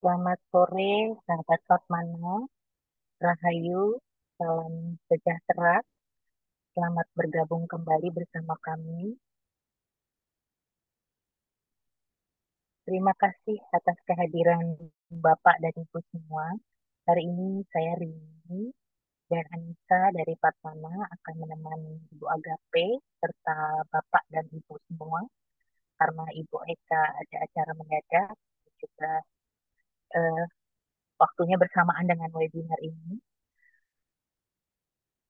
Selamat sore, sahabat Fatmana, Rahayu, salam sejahtera. Selamat bergabung kembali bersama kami. Terima kasih atas kehadiran Bapak dan Ibu semua. Hari ini saya Rini dan Anissa dari Fatmana akan menemani Ibu Agape serta Bapak dan Ibu semua karena Ibu Eka ada acara mendadak juga eh, waktunya bersamaan dengan webinar ini.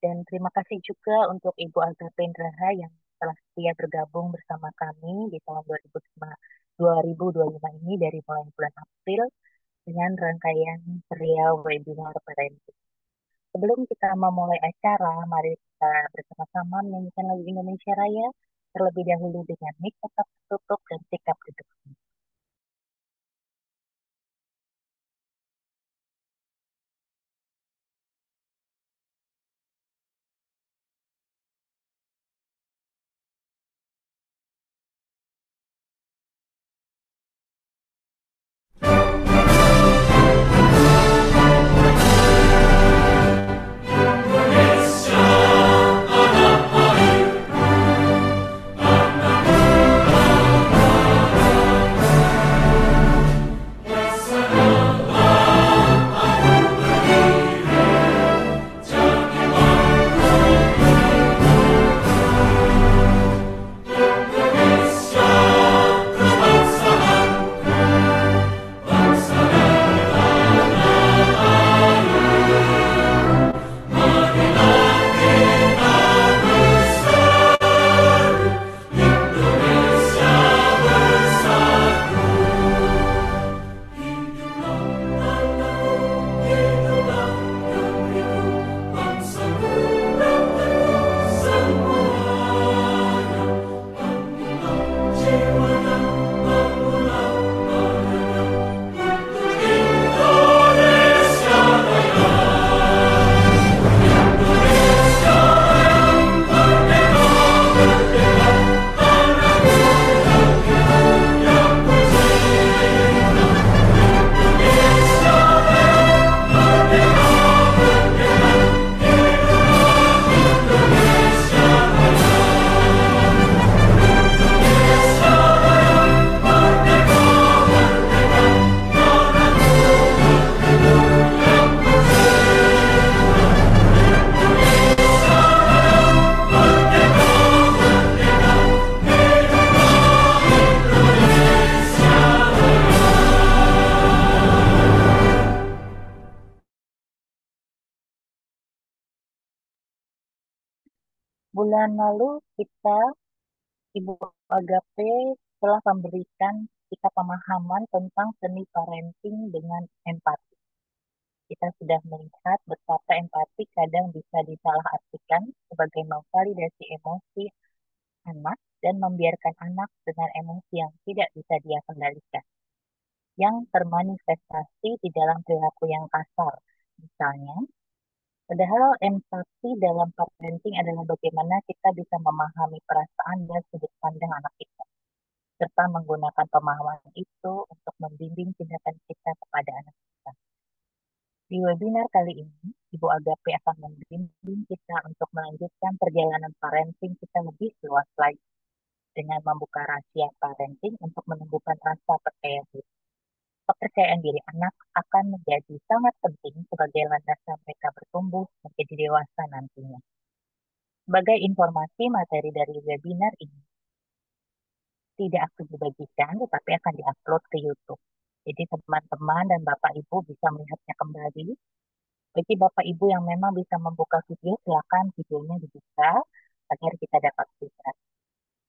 Dan terima kasih juga untuk Ibu Alga Pendraha yang telah setia bergabung bersama kami di tahun 2025 ini dari mulai bulan April dengan rangkaian serial webinar parenting. Sebelum kita memulai acara, mari kita bersama-sama menyanyikan lagu Indonesia Raya terlebih dahulu dengan mic tetap tertutup dan sikap duduk. Bulan lalu kita Ibu Agape telah memberikan kita pemahaman tentang seni parenting dengan empati. Kita sudah melihat betapa empati kadang bisa disalahartikan sebagai memvalidasi emosi anak dan membiarkan anak dengan emosi yang tidak bisa dia kendalikan, yang termanifestasi di dalam perilaku yang kasar. Misalnya, padahal empati dalam parenting adalah bagaimana kita bisa memahami perasaan dan sudut pandang anak kita serta menggunakan pemahaman itu untuk membimbing tindakan kita kepada anak kita. Di webinar kali ini, Ibu Agape akan membimbing kita untuk melanjutkan perjalanan parenting kita lebih luas lagi dengan membuka rahasia parenting untuk menumbuhkan rasa percaya diri. Kepercayaan diri anak akan menjadi sangat penting sebagai landasan mereka bertumbuh menjadi dewasa nantinya. Sebagai informasi, materi dari webinar ini tidak akan dibagikan, tetapi akan diupload ke YouTube. Jadi teman-teman dan Bapak Ibu bisa melihatnya kembali. Bagi Bapak Ibu yang memang bisa membuka video, silakan videonya dibuka agar kita dapat lihat.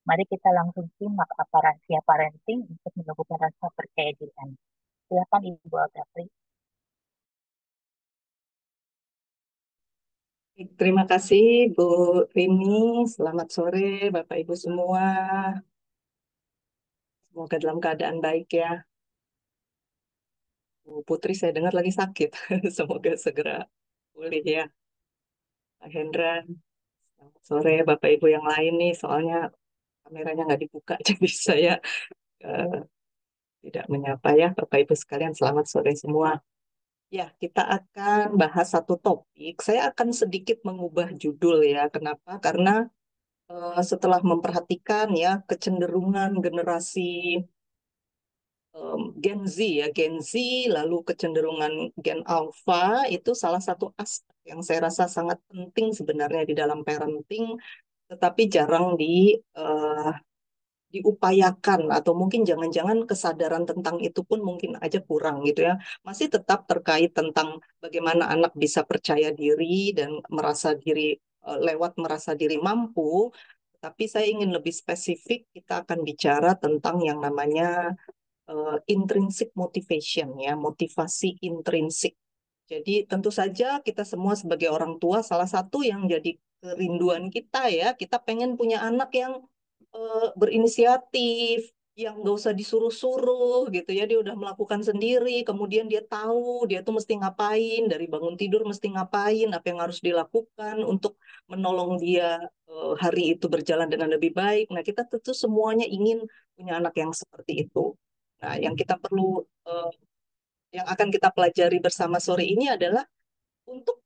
Mari kita langsung simak apa rahasia parenting untuk menumbuhkan rasa percaya diri Anda. Silakan Ibu Agapri. Terima kasih Bu Rini. Selamat sore Bapak Ibu semua. Semoga dalam keadaan baik ya. Bu Putri saya dengar lagi sakit. Semoga segera pulih ya. Pak Hendra, selamat sore Bapak Ibu yang lain nih. Soalnya kameranya nggak dibuka, jadi saya eh, tidak menyapa ya, Bapak Ibu sekalian, selamat sore semua. Ya, kita akan bahas satu topik. Saya akan sedikit mengubah judul ya. Kenapa? Karena setelah memperhatikan ya kecenderungan generasi Gen Z ya, Gen Z, lalu kecenderungan Gen Alpha itu salah satu aspek yang saya rasa sangat penting sebenarnya di dalam parenting, tetapi jarang diupayakan atau mungkin jangan-jangan kesadaran tentang itu pun mungkin aja kurang gitu ya. Masih tetap terkait tentang bagaimana anak bisa percaya diri dan lewat merasa diri mampu. Tapi saya ingin lebih spesifik, kita akan bicara tentang yang namanya intrinsic motivation ya, motivasi intrinsik. Jadi tentu saja kita semua sebagai orang tua salah satu yang jadi kerinduan kita ya, kita pengen punya anak yang berinisiatif, yang nggak usah disuruh-suruh gitu ya, dia udah melakukan sendiri, kemudian dia tahu dia tuh mesti ngapain, dari bangun tidur mesti ngapain, apa yang harus dilakukan untuk menolong dia hari itu berjalan dengan lebih baik. Nah, kita tentu semuanya ingin punya anak yang seperti itu. Nah, eh, yang akan kita pelajari bersama sore ini adalah untuk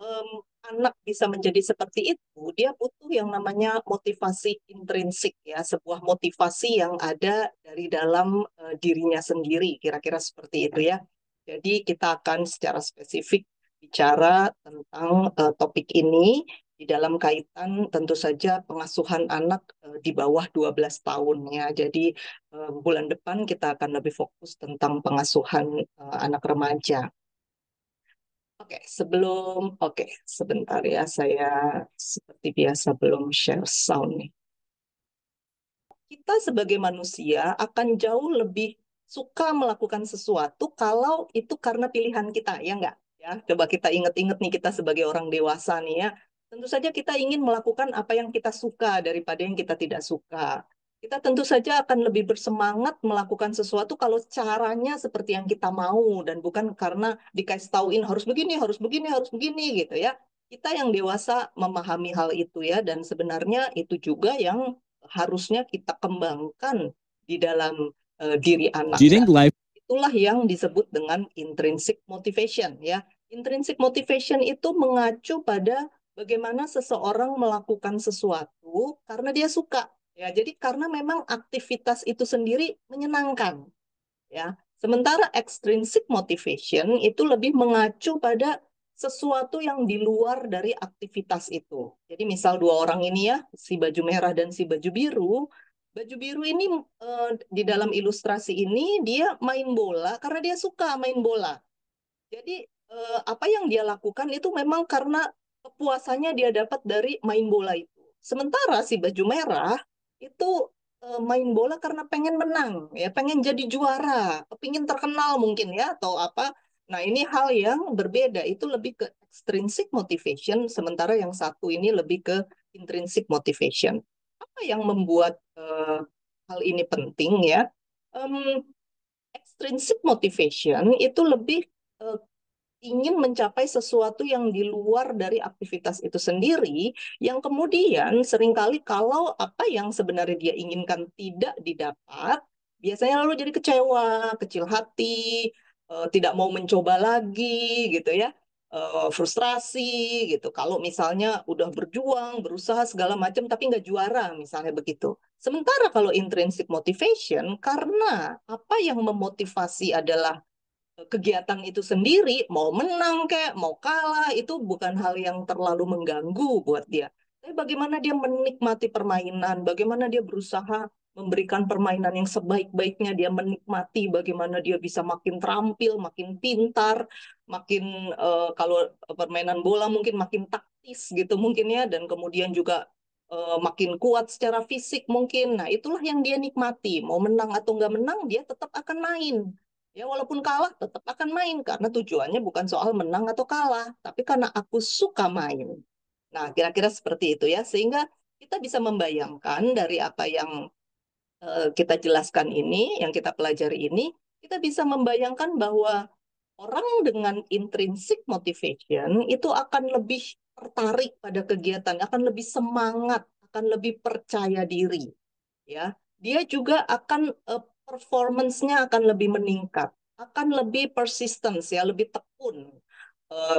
em, anak bisa menjadi seperti itu, dia butuh yang namanya motivasi intrinsik ya, sebuah motivasi yang ada dari dalam dirinya sendiri, kira-kira seperti itu ya. Jadi kita akan secara spesifik bicara tentang topik ini di dalam kaitan tentu saja pengasuhan anak di bawah 12 tahun ya. Jadi bulan depan kita akan lebih fokus tentang pengasuhan anak remaja. Oke, sebentar ya, saya seperti biasa belum share sound nih. Kita sebagai manusia akan jauh lebih suka melakukan sesuatu kalau itu karena pilihan kita, ya enggak? Ya, coba kita ingat-ingat nih kita sebagai orang dewasa nih ya. Tentu saja kita ingin melakukan apa yang kita suka daripada yang kita tidak suka. Kita tentu saja akan lebih bersemangat melakukan sesuatu kalau caranya seperti yang kita mau dan bukan karena dikasih tauin harus begini, harus begini, harus begini gitu ya. Kita yang dewasa memahami hal itu ya, dan sebenarnya itu juga yang harusnya kita kembangkan di dalam diri anak. Do you Nah, think life itulah yang disebut dengan intrinsic motivation ya. Intrinsic motivation itu mengacu pada bagaimana seseorang melakukan sesuatu karena dia suka. Ya, jadi karena memang aktivitas itu sendiri menyenangkan ya. Sementara extrinsic motivation itu lebih mengacu pada sesuatu yang di luar dari aktivitas itu. Jadi misal dua orang ini ya, si baju merah dan si baju biru. Baju biru ini di dalam ilustrasi ini dia main bola karena dia suka main bola. Jadi apa yang dia lakukan itu memang karena kepuasannya dia dapat dari main bola itu. Sementara si baju merah itu main bola karena pengen menang, ya pengen jadi juara, pengen terkenal mungkin ya atau apa. Nah ini hal yang berbeda, itu lebih ke extrinsic motivation, sementara yang satu ini lebih ke intrinsic motivation. Apa yang membuat hal ini penting ya? Um, Extrinsic motivation itu lebih eh, ingin mencapai sesuatu yang di luar dari aktivitas itu sendiri, yang kemudian seringkali kalau apa yang sebenarnya dia inginkan tidak didapat, biasanya lalu jadi kecewa, kecil hati, tidak mau mencoba lagi, gitu ya, frustrasi, gitu. Kalau misalnya udah berjuang, berusaha segala macam, tapi nggak juara, misalnya begitu. Sementara kalau intrinsic motivation, karena apa yang memotivasi adalah kegiatan itu sendiri, mau menang kayak mau kalah, itu bukan hal yang terlalu mengganggu buat dia. Tapi bagaimana dia menikmati permainan, bagaimana dia berusaha memberikan permainan yang sebaik-baiknya, dia menikmati bagaimana dia bisa makin terampil, makin pintar, makin kalau permainan bola mungkin makin taktis gitu mungkin ya, dan kemudian juga makin kuat secara fisik mungkin. Nah, itulah yang dia nikmati. Mau menang atau nggak menang, dia tetap akan main. Ya, walaupun kalah, tetap akan main. Karena tujuannya bukan soal menang atau kalah, tapi karena aku suka main. Nah, kira-kira seperti itu ya. Sehingga kita bisa membayangkan dari apa yang kita jelaskan ini, yang kita pelajari ini, kita bisa membayangkan bahwa orang dengan intrinsic motivation itu akan lebih tertarik pada kegiatan, akan lebih semangat, akan lebih percaya diri ya. Dia juga akan performance-nya akan lebih meningkat, akan lebih persistence ya, lebih tekun.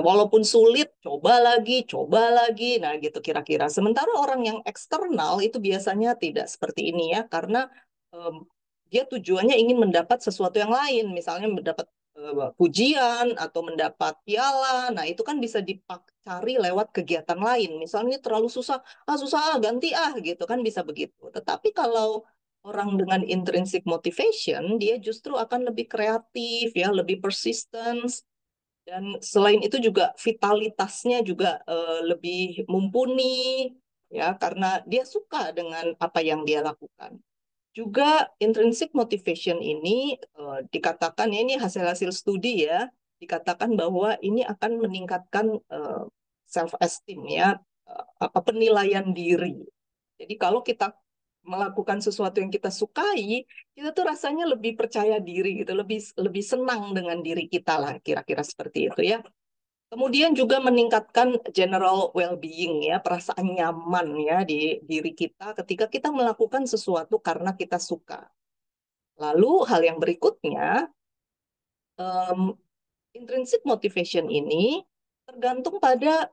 Walaupun sulit, coba lagi. Nah, gitu kira-kira. Sementara orang yang eksternal itu biasanya tidak seperti ini ya, karena em, dia tujuannya ingin mendapat sesuatu yang lain, misalnya mendapat pujian atau mendapat piala. Nah, itu kan bisa dicari lewat kegiatan lain. Misalnya ini terlalu susah, susah ganti gitu kan bisa begitu. Tetapi kalau orang dengan intrinsic motivation, dia justru akan lebih kreatif ya, lebih persistence, dan selain itu juga vitalitasnya juga lebih mumpuni ya karena dia suka dengan apa yang dia lakukan. Juga intrinsic motivation ini dikatakan ya ini hasil-hasil studi ya, dikatakan bahwa ini akan meningkatkan self esteem ya, apa penilaian diri. Jadi kalau kita melakukan sesuatu yang kita sukai, kita tuh rasanya lebih percaya diri gitu, lebih lebih senang dengan diri kita lah, kira-kira seperti itu ya. Kemudian juga meningkatkan general well-being ya, perasaan nyaman ya di diri kita ketika kita melakukan sesuatu karena kita suka. Lalu hal yang berikutnya, em, intrinsic motivation ini tergantung pada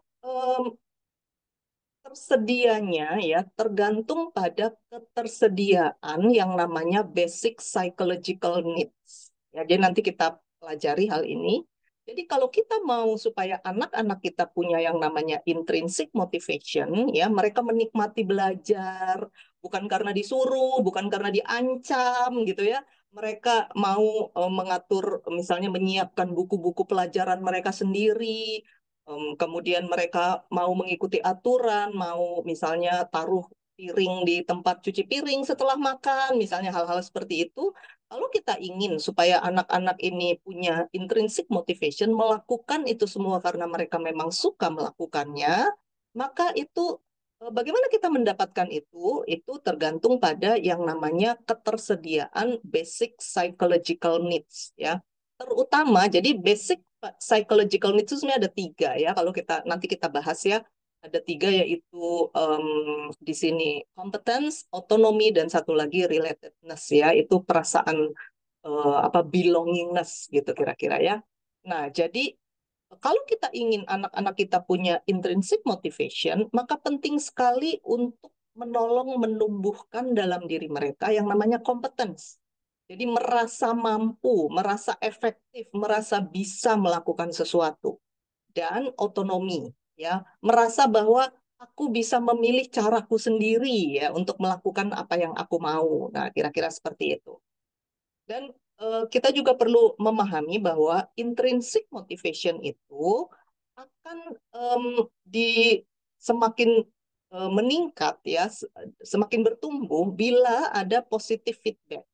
tersedianya ya, tergantung pada ketersediaan yang namanya basic psychological needs. Ya, jadi nanti kita pelajari hal ini. Jadi kalau kita mau supaya anak-anak kita punya yang namanya intrinsic motivation, ya mereka menikmati belajar, bukan karena disuruh, bukan karena diancam gitu ya. Mereka mau mengatur, misalnya menyiapkan buku-buku pelajaran mereka sendiri, kemudian mereka mau mengikuti aturan, mau misalnya taruh piring di tempat cuci piring setelah makan, misalnya hal-hal seperti itu. Kalau kita ingin supaya anak-anak ini punya intrinsic motivation melakukan itu semua karena mereka memang suka melakukannya, maka itu bagaimana kita mendapatkan itu? Itu tergantung pada yang namanya ketersediaan basic psychological needs ya. Terutama jadi basic psychological needs itu sebenarnya ada tiga ya. Kalau kita nanti kita bahas ya, ada tiga yaitu di sini competence, autonomy, dan satu lagi relatedness ya. Itu perasaan apa belongingness gitu kira-kira ya. Nah, jadi kalau kita ingin anak-anak kita punya intrinsic motivation, maka penting sekali untuk menolong menumbuhkan dalam diri mereka yang namanya competence. Jadi merasa mampu, merasa efektif, merasa bisa melakukan sesuatu, dan otonomi ya, merasa bahwa aku bisa memilih caraku sendiri ya untuk melakukan apa yang aku mau. Nah, kira-kira seperti itu. Dan kita juga perlu memahami bahwa intrinsic motivation itu akan di semakin meningkat ya, semakin bertumbuh bila ada positive feedback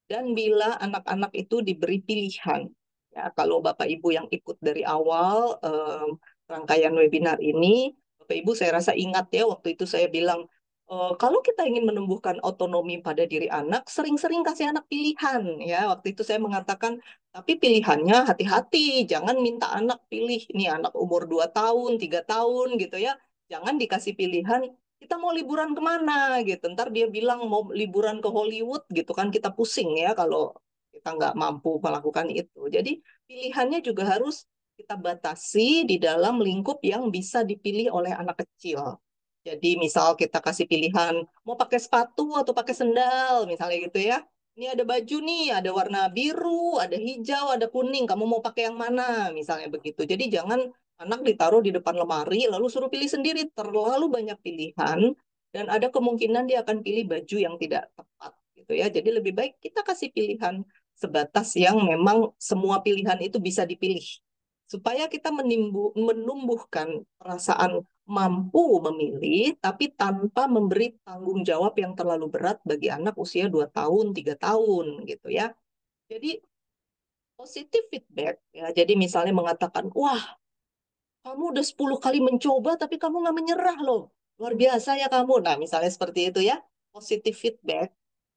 dan bila anak-anak itu diberi pilihan. Ya, kalau Bapak Ibu yang ikut dari awal rangkaian webinar ini, Bapak Ibu saya rasa ingat ya waktu itu saya bilang, kalau kita ingin menumbuhkan otonomi pada diri anak, sering-sering kasih anak pilihan. Ya, waktu itu saya mengatakan, tapi pilihannya hati-hati, jangan minta anak pilih, ini anak umur 2 tahun, 3 tahun gitu ya. Jangan dikasih pilihan, kita mau liburan kemana gitu. Ntar dia bilang mau liburan ke Hollywood gitu kan, kita pusing ya kalau kita nggak mampu melakukan itu. Jadi pilihannya juga harus kita batasi di dalam lingkup yang bisa dipilih oleh anak kecil. Jadi misal kita kasih pilihan mau pakai sepatu atau pakai sendal misalnya gitu ya. Ini ada baju nih, ada warna biru, ada hijau, ada kuning. Kamu mau pakai yang mana? Misalnya begitu. Jadi jangan anak ditaruh di depan lemari lalu suruh pilih sendiri. Terlalu banyak pilihan dan ada kemungkinan dia akan pilih baju yang tidak tepat gitu ya. Jadi lebih baik kita kasih pilihan sebatas yang memang semua pilihan itu bisa dipilih supaya kita menumbuhkan perasaan mampu memilih, tapi tanpa memberi tanggung jawab yang terlalu berat bagi anak usia 2 tahun, 3 tahun, gitu ya. Jadi, positif feedback, ya. Jadi misalnya mengatakan, wah, kamu udah 10 kali mencoba, tapi kamu nggak menyerah loh. Luar biasa ya kamu. Nah, misalnya seperti itu ya. Positif feedback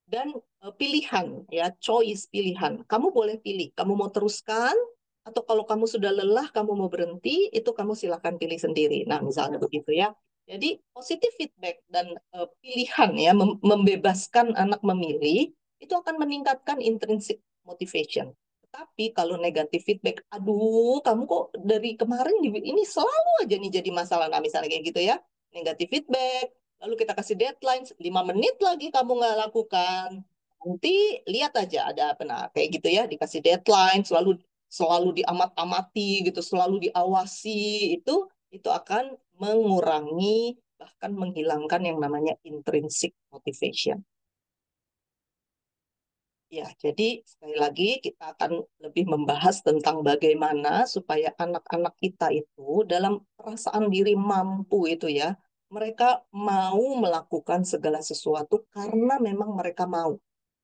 dan pilihan ya, choice pilihan. Kamu boleh pilih, kamu mau teruskan atau kalau kamu sudah lelah, kamu mau berhenti, itu kamu silakan pilih sendiri. Nah, misalnya begitu ya. Jadi positif feedback dan pilihan ya membebaskan anak memilih itu akan meningkatkan intrinsic motivation. Tapi kalau negatif feedback, aduh, kamu kok dari kemarin ini selalu aja nih jadi masalah. Nah, misalnya kayak gitu ya, negatif feedback, lalu kita kasih deadline 5 menit lagi kamu nggak lakukan. Nanti lihat aja ada apa. Nah, kayak gitu ya, dikasih deadline, selalu selalu diamat-amati gitu, selalu diawasi, itu akan mengurangi bahkan menghilangkan yang namanya intrinsic motivation. Ya, jadi sekali lagi kita akan lebih membahas tentang bagaimana supaya anak-anak kita itu dalam perasaan diri mampu itu ya, mereka mau melakukan segala sesuatu karena memang mereka mau.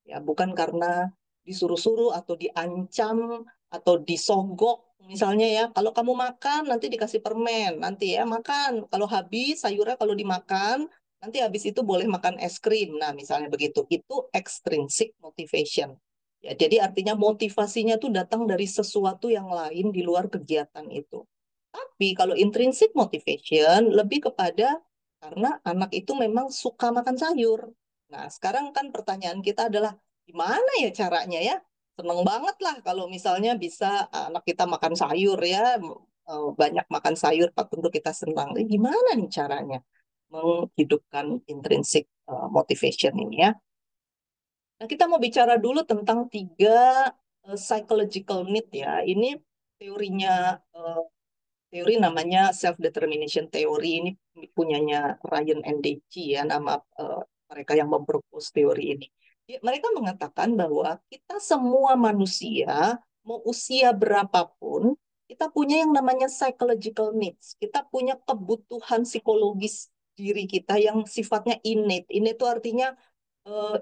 Ya, bukan karena disuruh-suruh atau diancam atau disogok misalnya ya. Kalau kamu makan nanti dikasih permen, nanti ya makan. Kalau habis sayurnya kalau dimakan nanti habis itu boleh makan es krim. Nah, misalnya begitu. Itu extrinsic motivation. Ya, jadi artinya motivasinya tuh datang dari sesuatu yang lain di luar kegiatan itu. Tapi kalau intrinsic motivation lebih kepada karena anak itu memang suka makan sayur. Nah, sekarang kan pertanyaan kita adalah gimana ya caranya ya? Seneng banget lah kalau misalnya bisa anak kita makan sayur ya, banyak makan sayur, tentu kita senang. Gimana nih caranya menghidupkan intrinsic motivation ini ya? Nah, kita mau bicara dulu tentang tiga psychological need ya. Ini teorinya eh, teori namanya self determination theory, ini punyanya Ryan and Deci ya, nama mereka yang mempropose teori ini. Mereka mengatakan bahwa kita semua manusia mau usia berapapun kita punya yang namanya psychological needs. Kita punya kebutuhan psikologis diri kita yang sifatnya innate. Innate itu artinya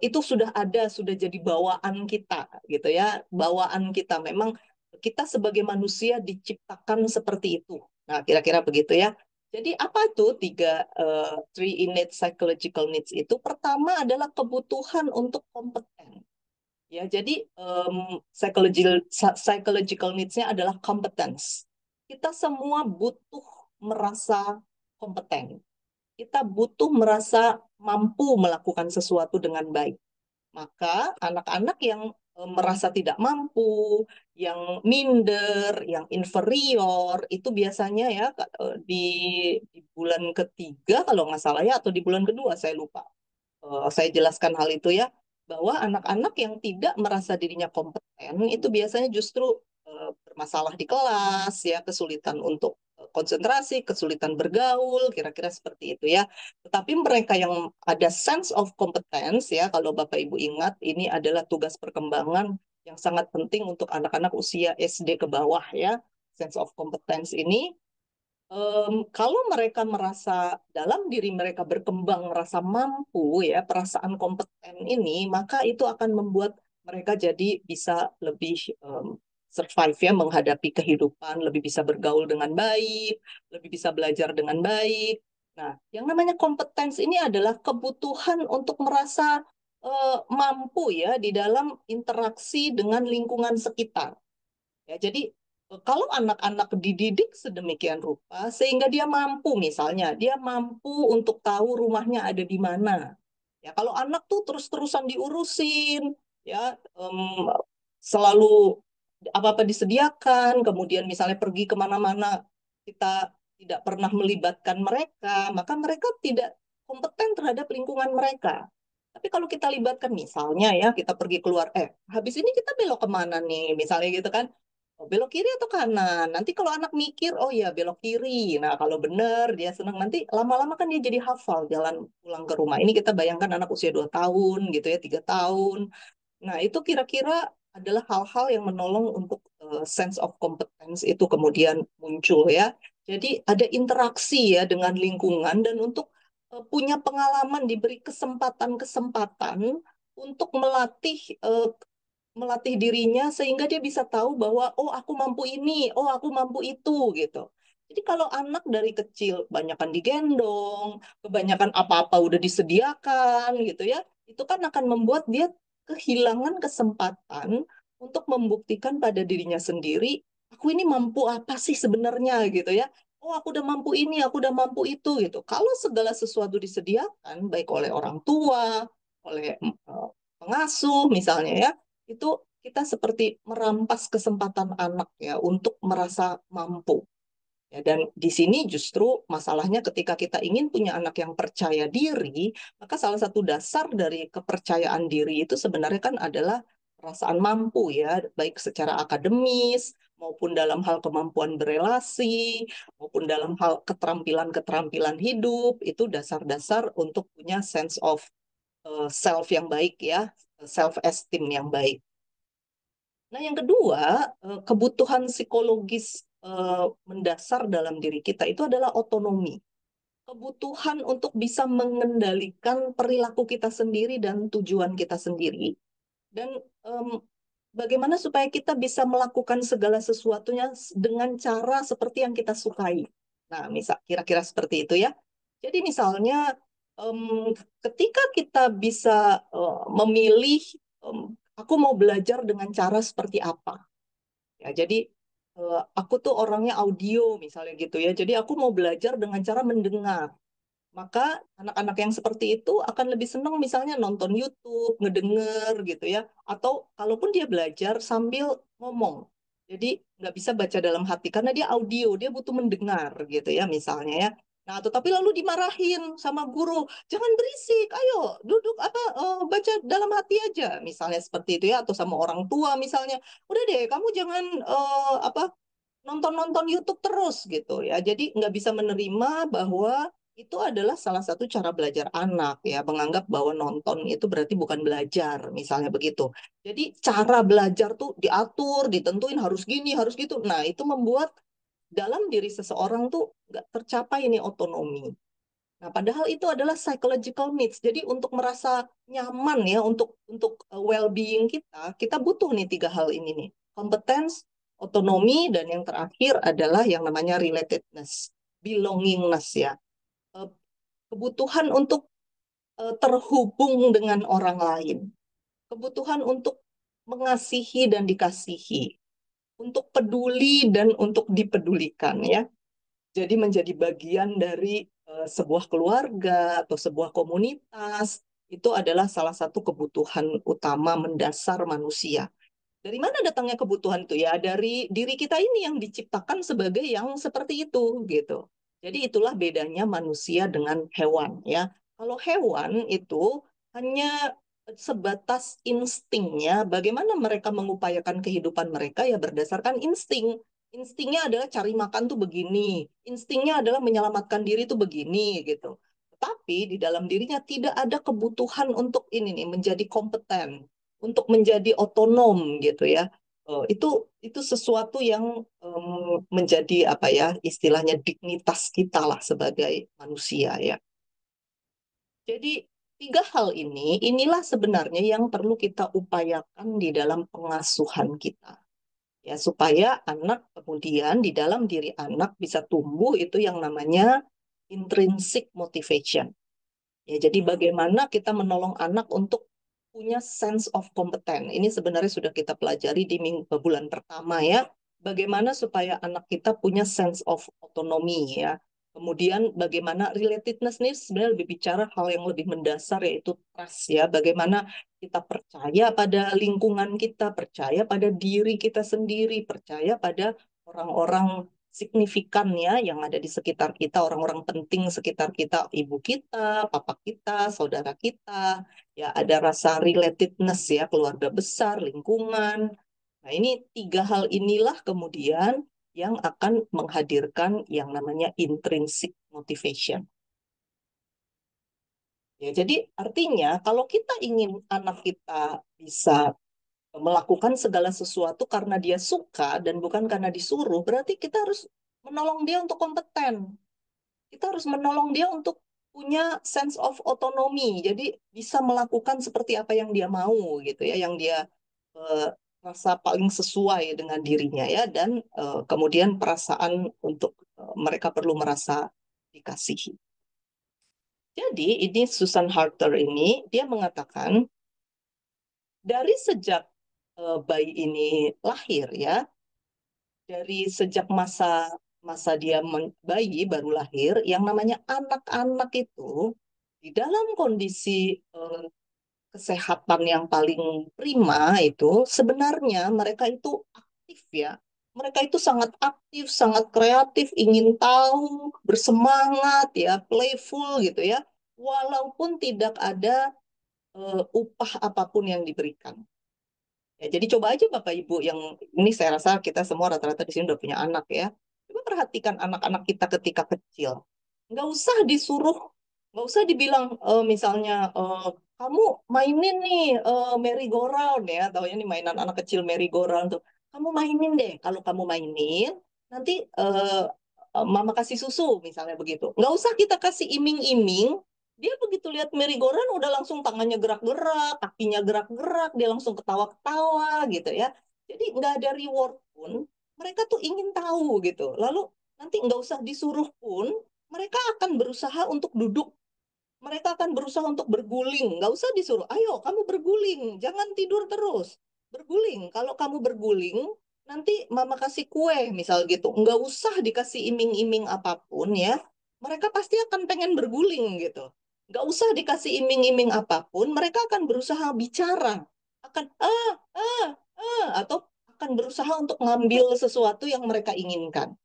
itu sudah ada, sudah jadi bawaan kita, gitu ya. Bawaan kita memang kita sebagai manusia diciptakan seperti itu. Nah, kira-kira begitu ya. Jadi apa tuh three innate psychological needs itu? Pertama adalah kebutuhan untuk kompeten. Ya, jadi psychological needs-nya adalah competence. Kita semua butuh merasa kompeten. Kita butuh merasa mampu melakukan sesuatu dengan baik. Maka anak-anak yang merasa tidak mampu, yang minder, yang inferior, itu biasanya ya di bulan ketiga kalau nggak salah ya, atau di bulan kedua saya lupa. Saya jelaskan hal itu ya, bahwa anak-anak yang tidak merasa dirinya kompeten itu biasanya justru bermasalah di kelas, ya kesulitan untuk konsentrasi, kesulitan bergaul, kira-kira seperti itu ya. Tetapi mereka yang ada sense of competence ya, kalau Bapak Ibu ingat, ini adalah tugas perkembangan yang sangat penting untuk anak-anak usia SD ke bawah ya. Sense of competence ini kalau mereka merasa dalam diri mereka berkembang, merasa mampu ya, perasaan kompeten ini, maka itu akan membuat mereka jadi bisa lebih survive ya, menghadapi kehidupan, lebih bisa bergaul dengan baik, lebih bisa belajar dengan baik. Nah, yang namanya kompetens ini adalah kebutuhan untuk merasa mampu ya di dalam interaksi dengan lingkungan sekitar. Ya, jadi kalau anak-anak dididik sedemikian rupa sehingga dia mampu misalnya dia mampu untuk tahu rumahnya ada di mana. Ya, kalau anak tuh terus-terusan diurusin, ya em, selalu apa-apa disediakan, kemudian misalnya pergi kemana-mana kita tidak pernah melibatkan mereka, maka mereka tidak kompeten terhadap lingkungan mereka. Tapi kalau kita libatkan misalnya ya kita pergi keluar, habis ini kita belok kemana nih, misalnya gitu kan. Oh, belok kiri atau kanan? Nanti kalau anak mikir, oh ya belok kiri. Nah, kalau benar dia senang nanti lama-lama kan dia jadi hafal jalan pulang ke rumah. Ini kita bayangkan anak usia 2 tahun gitu ya, 3 tahun. Nah, itu kira-kira adalah hal-hal yang menolong untuk sense of competence itu kemudian muncul ya. Jadi ada interaksi ya dengan lingkungan dan untuk punya pengalaman diberi kesempatan-kesempatan untuk melatih dirinya sehingga dia bisa tahu bahwa oh aku mampu ini, oh aku mampu itu gitu. Jadi kalau anak dari kecil kebanyakan digendong, kebanyakan apa-apa udah disediakan gitu ya, itu kan akan membuat dia kehilangan kesempatan untuk membuktikan pada dirinya sendiri, aku ini mampu apa sih sebenarnya gitu ya. Oh, aku udah mampu ini, aku udah mampu itu gitu. Kalau segala sesuatu disediakan baik oleh orang tua, oleh pengasuh misalnya ya, itu kita seperti merampas kesempatan anak ya untuk merasa mampu. Ya, dan di sini justru masalahnya ketika kita ingin punya anak yang percaya diri, maka salah satu dasar dari kepercayaan diri itu sebenarnya kan adalah perasaan mampu ya, baik secara akademis maupun dalam hal kemampuan berelasi, maupun dalam hal keterampilan-keterampilan hidup, itu dasar-dasar untuk punya sense of self yang baik ya, self esteem yang baik. Nah, yang kedua, kebutuhan psikologis mendasar dalam diri kita itu adalah otonomi. Kebutuhan untuk bisa mengendalikan perilaku kita sendiri dan tujuan kita sendiri. Dan em, bagaimana supaya kita bisa melakukan segala sesuatunya dengan cara seperti yang kita sukai. Nah, misal kira-kira seperti itu ya. Jadi misalnya ketika kita bisa memilih aku mau belajar dengan cara seperti apa. Ya, jadi aku tuh orangnya audio misalnya gitu ya. Jadi aku mau belajar dengan cara mendengar. Maka anak-anak yang seperti itu akan lebih senang misalnya nonton YouTube, ngedenger gitu ya. Atau kalaupun dia belajar sambil ngomong. Jadi nggak bisa baca dalam hati karena dia audio, dia butuh mendengar gitu ya misalnya ya. Nah, tetapi lalu dimarahin sama guru, jangan berisik, ayo duduk baca dalam hati aja, misalnya seperti itu ya, atau sama orang tua misalnya, udah deh kamu jangan nonton-nonton YouTube terus gitu ya. Jadi nggak bisa menerima bahwa itu adalah salah satu cara belajar anak ya, menganggap bahwa nonton itu berarti bukan belajar, misalnya begitu. Jadi cara belajar tuh diatur, ditentuin harus gini, harus gitu. Nah, itu membuat dalam diri seseorang tuh nggak tercapai ini otonomi. Nah, padahal itu adalah psychological needs. Jadi untuk merasa nyaman ya, untuk well-being kita, kita butuh nih tiga hal ini nih. Competence, otonomi, dan yang terakhir adalah yang namanya relatedness, belongingness ya. Eh, Kebutuhan untuk terhubung dengan orang lain. Kebutuhan untuk mengasihi dan dikasihi. Untuk peduli dan untuk dipedulikan ya. Jadi menjadi bagian dari sebuah keluarga atau sebuah komunitas itu adalah salah satu kebutuhan utama mendasar manusia. Dari mana datangnya kebutuhan itu ya? Dari diri kita ini yang diciptakan sebagai yang seperti itu gitu. Jadi itulah bedanya manusia dengan hewan ya. Kalau hewan itu hanya sebatas instingnya, bagaimana mereka mengupayakan kehidupan mereka ya berdasarkan insting. Instingnya adalah cari makan tuh begini, instingnya adalah menyelamatkan diri tuh begini gitu. Tapi di dalam dirinya tidak ada kebutuhan untuk ini nih menjadi kompeten, untuk menjadi otonom gitu ya. Itu sesuatu yang menjadi apa ya istilahnya dignitas kita lah sebagai manusia ya. Jadi tiga hal inilah sebenarnya yang perlu kita upayakan di dalam pengasuhan kita ya supaya anak kemudian di dalam diri anak bisa tumbuh itu yang namanya intrinsic motivation. Ya, jadi bagaimana kita menolong anak untuk punya sense of competence. Ini sebenarnya sudah kita pelajari di bulan pertama ya. Bagaimana supaya anak kita punya sense of autonomy ya. Kemudian bagaimana relatedness ini sebenarnya lebih bicara hal yang lebih mendasar yaitu trust ya. Bagaimana kita percaya pada lingkungan kita, percaya pada diri kita sendiri, percaya pada orang-orang signifikan ya yang ada di sekitar kita, orang-orang penting sekitar kita, ibu kita, papa kita, saudara kita, ya ada rasa relatedness ya, keluarga besar, lingkungan. Nah, ini tiga hal inilah kemudian yang akan menghadirkan yang namanya intrinsic motivation. Ya, jadi artinya kalau kita ingin anak kita bisa melakukan segala sesuatu karena dia suka dan bukan karena disuruh, berarti kita harus menolong dia untuk kompeten. Kita harus menolong dia untuk punya sense of autonomy. Jadi bisa melakukan seperti apa yang dia mau gitu ya, yang dia eh, rasa paling sesuai dengan dirinya ya dan kemudian perasaan untuk mereka perlu merasa dikasihi. Jadi ini Susan Harter ini dia mengatakan dari sejak bayi ini lahir ya, dari sejak masa masa dia bayi baru lahir, yang namanya anak-anak itu di dalam kondisi kesehatan yang paling prima itu sebenarnya mereka itu aktif ya. Mereka itu sangat aktif, sangat kreatif, ingin tahu, bersemangat ya, playful gitu ya. Walaupun tidak ada upah apapun yang diberikan. Ya, jadi coba aja Bapak Ibu yang ini saya rasa kita semua rata-rata di sini udah punya anak ya. Coba perhatikan anak-anak kita ketika kecil. Nggak usah disuruh, nggak usah dibilang misalnya kamu mainin nih merry-go-round ya, taunya nih mainan anak kecil merry-go-round tuh. Kamu mainin deh. Kalau kamu mainin, nanti mama kasih susu misalnya begitu. Nggak usah kita kasih iming-iming, dia begitu lihat merry-go-round udah langsung tangannya gerak-gerak, kakinya gerak-gerak, dia langsung ketawa-ketawa gitu ya. Jadi nggak ada reward pun, mereka tuh ingin tahu gitu. Lalu nanti nggak usah disuruh pun, mereka akan berusaha untuk duduk, mereka akan berusaha untuk berguling. Nggak usah disuruh, ayo kamu berguling, jangan tidur terus. Berguling, kalau kamu berguling, nanti mama kasih kue, misal gitu. Nggak usah dikasih iming-iming apapun ya. Mereka pasti akan pengen berguling gitu. Nggak usah dikasih iming-iming apapun, mereka akan berusaha bicara. Akan, atau akan berusaha untuk ngambil sesuatu yang mereka inginkan.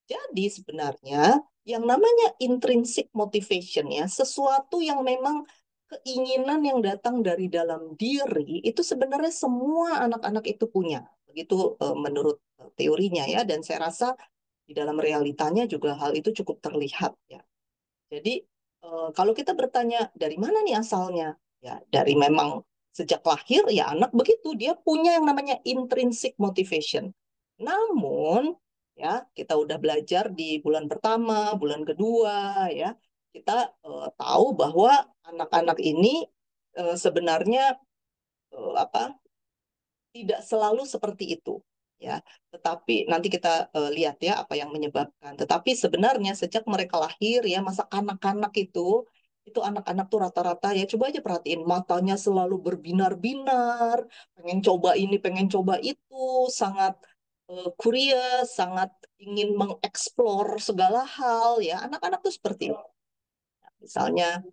Jadi sebenarnya yang namanya intrinsic motivation ya, sesuatu yang memang keinginan yang datang dari dalam diri itu sebenarnya semua anak-anak itu punya. Begitu menurut teorinya ya, dan saya rasa di dalam realitanya juga hal itu cukup terlihat ya. Jadi kalau kita bertanya dari mana nih asalnya? Ya dari memang sejak lahir ya anak begitu dia punya yang namanya intrinsic motivation. Namun ya kita udah belajar di bulan pertama, bulan kedua ya kita tahu bahwa anak-anak ini sebenarnya apa tidak selalu seperti itu ya, tetapi nanti kita lihat ya apa yang menyebabkan. Tetapi sebenarnya sejak mereka lahir ya masa kanak-kanak itu anak-anak tuh rata-rata ya coba aja perhatiin matanya selalu berbinar-binar, pengen coba ini pengen coba itu, sangat curious, sangat ingin mengeksplor segala hal ya, anak-anak tuh seperti itu. Misalnya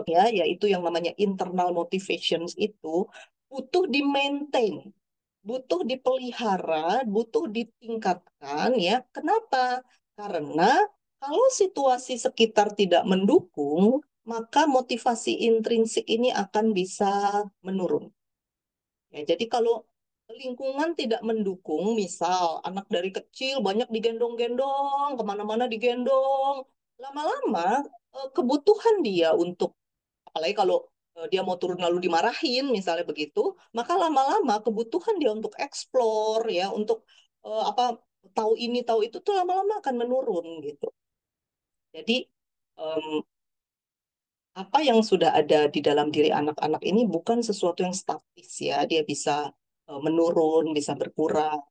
ya yaitu yang namanya internal motivations itu butuh di maintain, butuh dipelihara, butuh ditingkatkan ya. Kenapa? Karena kalau situasi sekitar tidak mendukung, maka motivasi intrinsik ini akan bisa menurun. Ya, jadi kalau lingkungan tidak mendukung, misal anak dari kecil banyak digendong-gendong, kemana-mana digendong, lama-lama kebutuhan dia untuk, apalagi kalau dia mau turun lalu dimarahin misalnya begitu, maka lama-lama kebutuhan dia untuk explore ya, untuk apa tahu ini tahu itu tuh lama-lama akan menurun gitu. Jadi em, apa yang sudah ada di dalam diri anak-anak ini bukan sesuatu yang statis ya, dia bisa menurun, bisa berkurang.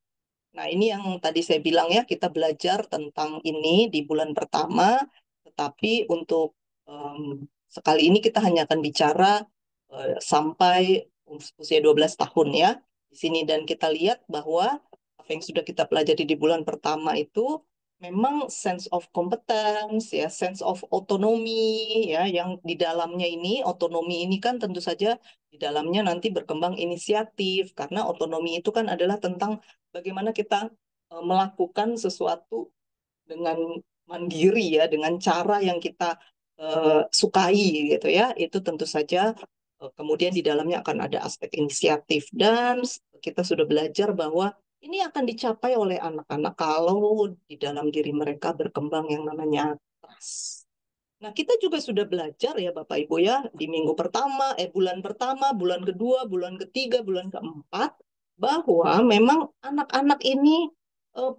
Nah, ini yang tadi saya bilang ya, kita belajar tentang ini di bulan pertama, tetapi untuk sekali ini kita hanya akan bicara sampai usia 12 tahun ya di sini, dan kita lihat bahwa apa yang sudah kita pelajari di bulan pertama itu memang sense of competence ya, sense of autonomy ya, yang di dalamnya ini otonomi ini kan tentu saja di dalamnya nanti berkembang inisiatif, karena otonomi itu kan adalah tentang bagaimana kita melakukan sesuatu dengan mandiri ya, dengan cara yang kita sukai gitu ya. Itu tentu saja kemudian di dalamnya akan ada aspek inisiatif, dan kita sudah belajar bahwa ini akan dicapai oleh anak-anak kalau di dalam diri mereka berkembang yang namanya trust. Nah, kita juga sudah belajar ya Bapak Ibu ya di minggu pertama, bulan pertama, bulan kedua, bulan ketiga, bulan keempat, bahwa memang anak-anak ini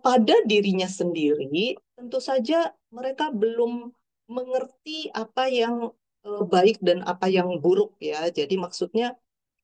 pada dirinya sendiri tentu saja mereka belum mengerti apa yang baik dan apa yang buruk ya. Jadi maksudnya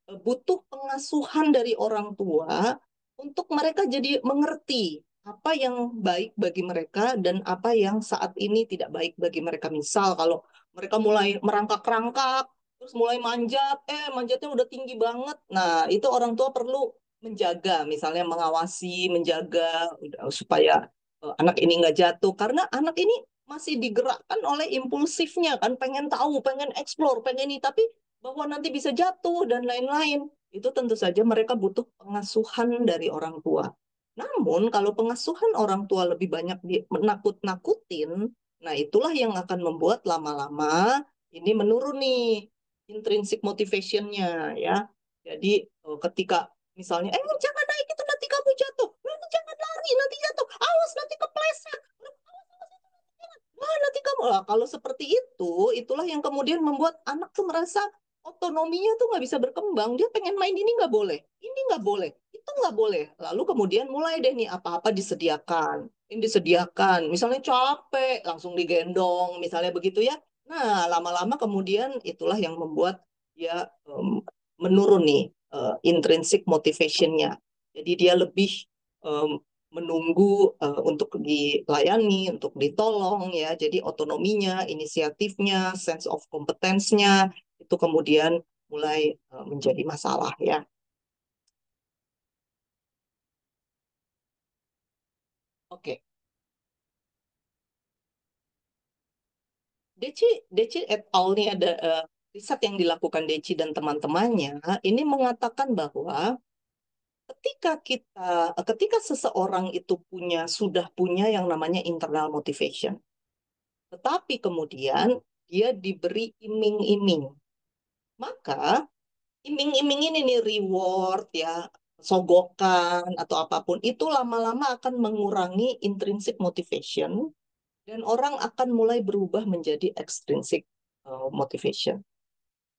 butuh pengasuhan dari orang tua untuk mereka jadi mengerti apa yang baik bagi mereka dan apa yang saat ini tidak baik bagi mereka. Misal kalau mereka mulai merangkak-rangkak, terus mulai manjat, manjatnya udah tinggi banget. Nah, itu orang tua perlu menjaga, misalnya mengawasi, menjaga supaya anak ini nggak jatuh. Karena anak ini masih digerakkan oleh impulsifnya kan, pengen tahu, pengen explore, pengen ini. Tapi bahwa nanti bisa jatuh dan lain-lain. Itu tentu saja mereka butuh pengasuhan dari orang tua. Namun kalau pengasuhan orang tua lebih banyak menakut-nakutin, nah itulah yang akan membuat lama-lama ini menurun nih intrinsic motivation-nya ya. Jadi ketika misalnya, jangan naik itu nanti kamu jatuh, jangan lari nanti jatuh, awas nanti kepleset, wah nanti kamu, kalau seperti itu, itulah yang kemudian membuat anak tuh merasa otonominya tuh nggak bisa berkembang. Dia pengen main ini nggak boleh, itu nggak boleh. Lalu kemudian mulai deh nih apa-apa disediakan, ini disediakan. Misalnya capek, langsung digendong, misalnya begitu ya. Nah, lama-lama kemudian itulah yang membuat dia menurun nih intrinsic motivation-nya. Jadi dia lebih em, menunggu untuk dilayani, untuk ditolong ya. Jadi otonominya, inisiatifnya, sense of competence-nya itu kemudian mulai menjadi masalah ya. Oke, Deci Deci et al. Ini ada riset yang dilakukan Deci dan teman-temannya ini mengatakan bahwa ketika seseorang itu sudah punya yang namanya internal motivation, tetapi kemudian dia diberi iming-iming, maka iming-iming ini nih reward ya, sogokan atau apapun itu lama-lama akan mengurangi intrinsic motivation dan orang akan mulai berubah menjadi extrinsic motivation.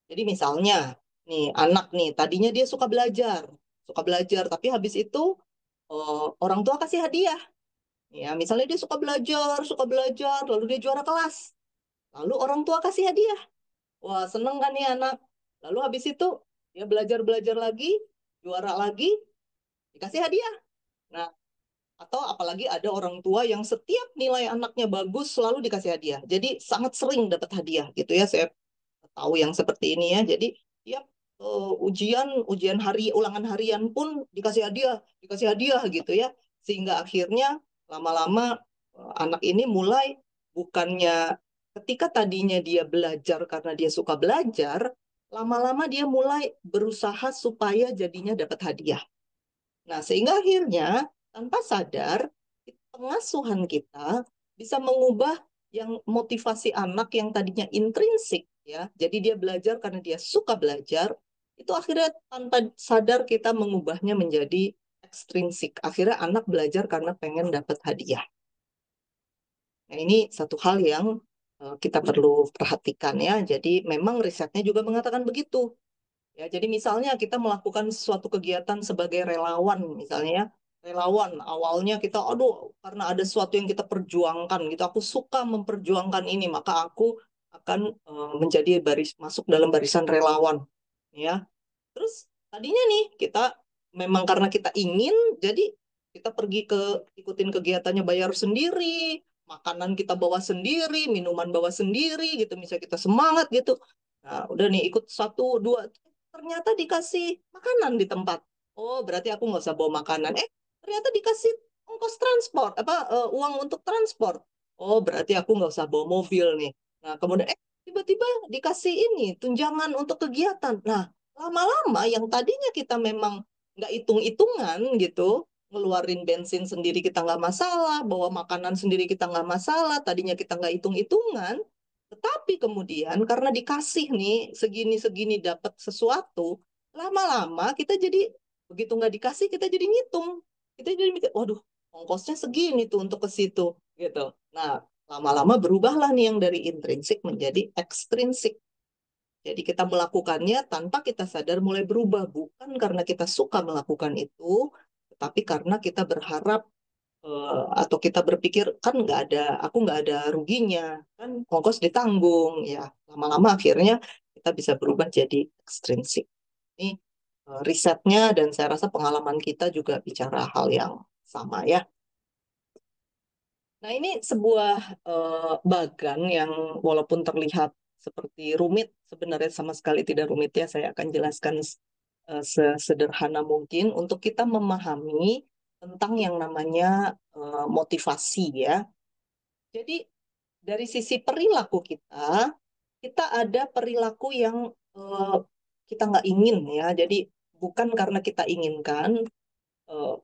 Jadi misalnya nih anak nih tadinya dia suka belajar tapi habis itu orang tua kasih hadiah. Ya, misalnya dia suka belajar, lalu dia juara kelas. Lalu orang tua kasih hadiah. Wah, seneng kan nih anak. Lalu habis itu dia belajar-belajar lagi, juara lagi, dikasih hadiah. Nah, atau apalagi ada orang tua yang setiap nilai anaknya bagus selalu dikasih hadiah. Jadi sangat sering dapat hadiah gitu ya. Saya tahu yang seperti ini ya. Jadi tiap ujian ujian ulangan harian pun dikasih hadiah gitu ya. Sehingga akhirnya lama-lama anak ini mulai bukannya ketika tadinya dia belajar karena dia suka belajar, lama-lama dia mulai berusaha supaya jadinya dapat hadiah. Nah, sehingga akhirnya tanpa sadar pengasuhan kita bisa mengubah yang motivasi anak yang tadinya intrinsik ya. Jadi dia belajar karena dia suka belajar, itu akhirnya tanpa sadar kita mengubahnya menjadi ekstrinsik. Akhirnya anak belajar karena pengen dapat hadiah. Nah, ini satu hal yang kita perlu perhatikan ya. Jadi memang risetnya juga mengatakan begitu. Ya, jadi misalnya kita melakukan suatu kegiatan sebagai relawan, misalnya ya, relawan awalnya kita, aduh, karena ada sesuatu yang kita perjuangkan, gitu, aku suka memperjuangkan ini, maka aku akan menjadi masuk dalam barisan relawan, ya. Terus tadinya nih kita memang karena kita ingin, jadi kita pergi ikutin kegiatannya bayar sendiri, makanan kita bawa sendiri, minuman bawa sendiri gitu, misalnya kita semangat gitu. Nah, udah nih ikut satu dua, ternyata dikasih makanan di tempat. Oh, berarti aku nggak usah bawa makanan. Ternyata dikasih ongkos transport, uang untuk transport. Oh, berarti aku nggak usah bawa mobil nih. Nah, kemudian tiba-tiba dikasih ini tunjangan untuk kegiatan. Nah, lama-lama yang tadinya kita memang nggak hitung-hitungan gitu, ngeluarin bensin sendiri kita nggak masalah, bawa makanan sendiri kita nggak masalah, tadinya kita nggak hitung-hitungan, tetapi kemudian karena dikasih nih segini-segini dapat sesuatu, lama-lama kita jadi begitu nggak dikasih kita jadi ngitung, kita jadi mikir, waduh, ongkosnya segini tuh untuk ke situ gitu. Nah, lama-lama berubahlah nih yang dari intrinsik menjadi ekstrinsik. Jadi kita melakukannya tanpa kita sadar mulai berubah, bukan karena kita suka melakukan itu, tetapi karena kita berharap atau kita berpikir kan aku nggak ada ruginya, kan ongkos ditanggung ya. Lama-lama akhirnya kita bisa berubah jadi ekstrinsik. Ini risetnya dan saya rasa pengalaman kita juga bicara hal yang sama ya. Nah, ini sebuah bagan yang walaupun terlihat seperti rumit, sebenarnya sama sekali tidak rumit ya. Saya akan jelaskan sesederhana mungkin untuk kita memahami tentang yang namanya motivasi ya. Jadi dari sisi perilaku kita ada perilaku yang eh, kita nggak ingin ya. Jadi bukan karena kita inginkan,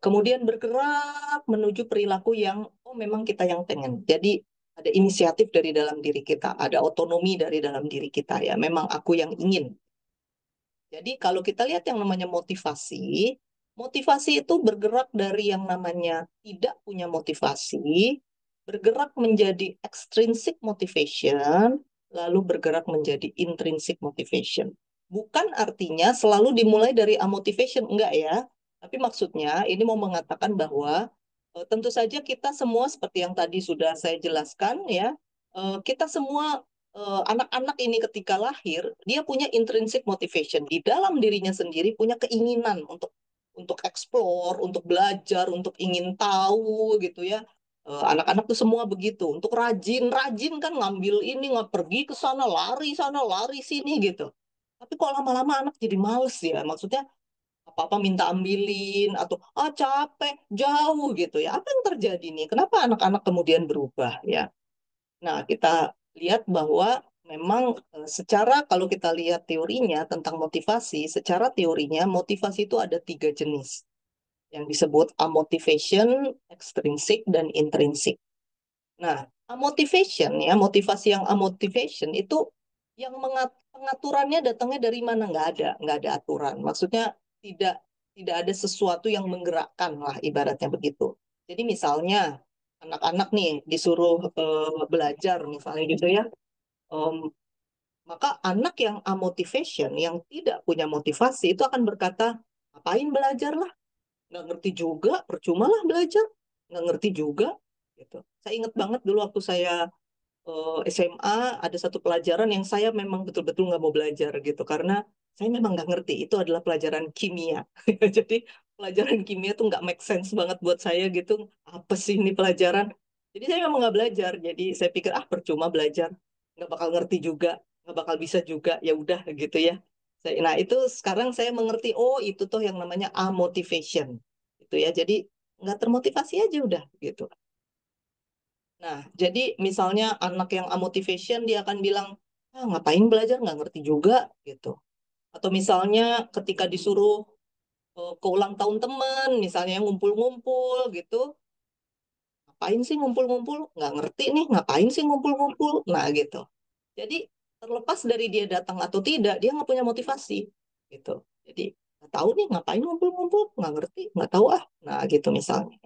kemudian bergerak menuju perilaku yang oh memang kita yang pengen. Jadi ada inisiatif dari dalam diri kita, ada otonomi dari dalam diri kita ya. Memang aku yang ingin. Jadi kalau kita lihat yang namanya motivasi, motivasi itu bergerak dari yang namanya tidak punya motivasi, bergerak menjadi extrinsic motivation, lalu bergerak menjadi intrinsic motivation. Bukan artinya selalu dimulai dari amotivation, enggak ya. Tapi maksudnya ini mau mengatakan bahwa tentu saja kita semua seperti yang tadi sudah saya jelaskan ya, kita semua anak-anak ini ketika lahir dia punya intrinsic motivation di dalam dirinya sendiri, punya keinginan untuk explore, untuk belajar, untuk ingin tahu gitu ya. Anak-anak tuh semua begitu, untuk rajin-rajin kan ngambil ini, nggak pergi ke sana lari sini gitu. Tapi kok lama-lama anak jadi males ya, maksudnya apa-apa minta ambilin atau capek jauh gitu ya. Apa yang terjadi nih, kenapa anak-anak kemudian berubah ya? Nah, kita lihat bahwa memang secara kalau kita lihat teorinya tentang motivasi, secara teorinya motivasi itu ada tiga jenis yang disebut amotivation, extrinsic, dan intrinsic. Nah, amotivation ya, motivasi yang amotivation itu yang pengaturannya datangnya dari mana? Nggak ada aturan. Maksudnya tidak tidak ada sesuatu yang menggerakkan lah ibaratnya begitu. Jadi misalnya anak-anak nih disuruh belajar misalnya gitu ya, Em, maka anak yang amotivation, yang tidak punya motivasi itu akan berkata, ngapain belajar lah, nggak ngerti juga, percuma lah belajar, nggak ngerti juga. Gitu. Saya ingat banget dulu waktu saya SMA ada satu pelajaran yang saya memang betul-betul nggak mau belajar gitu karena saya memang nggak ngerti itu adalah pelajaran kimia. Jadi pelajaran kimia tuh nggak make sense banget buat saya gitu. Apa sih ini pelajaran? Jadi saya memang nggak belajar. Jadi saya pikir percuma belajar, nggak bakal ngerti juga, nggak bakal bisa juga. Ya udah gitu ya. Nah itu sekarang saya mengerti. Oh itu tuh yang namanya amotivation. Itu ya. Jadi nggak termotivasi aja udah gitu. Nah, jadi misalnya anak yang amotivation dia akan bilang, ngapain belajar nggak ngerti juga gitu. Atau misalnya ketika disuruh ke ulang tahun teman, misalnya ngumpul-ngumpul gitu, ngapain sih ngumpul-ngumpul? Nggak ngerti nih, ngapain sih ngumpul-ngumpul? Nah gitu. Jadi terlepas dari dia datang atau tidak, dia nggak punya motivasi gitu. Jadi nggak tahu nih ngapain ngumpul-ngumpul, nggak ngerti, nggak tahu ah. Nah gitu misalnya.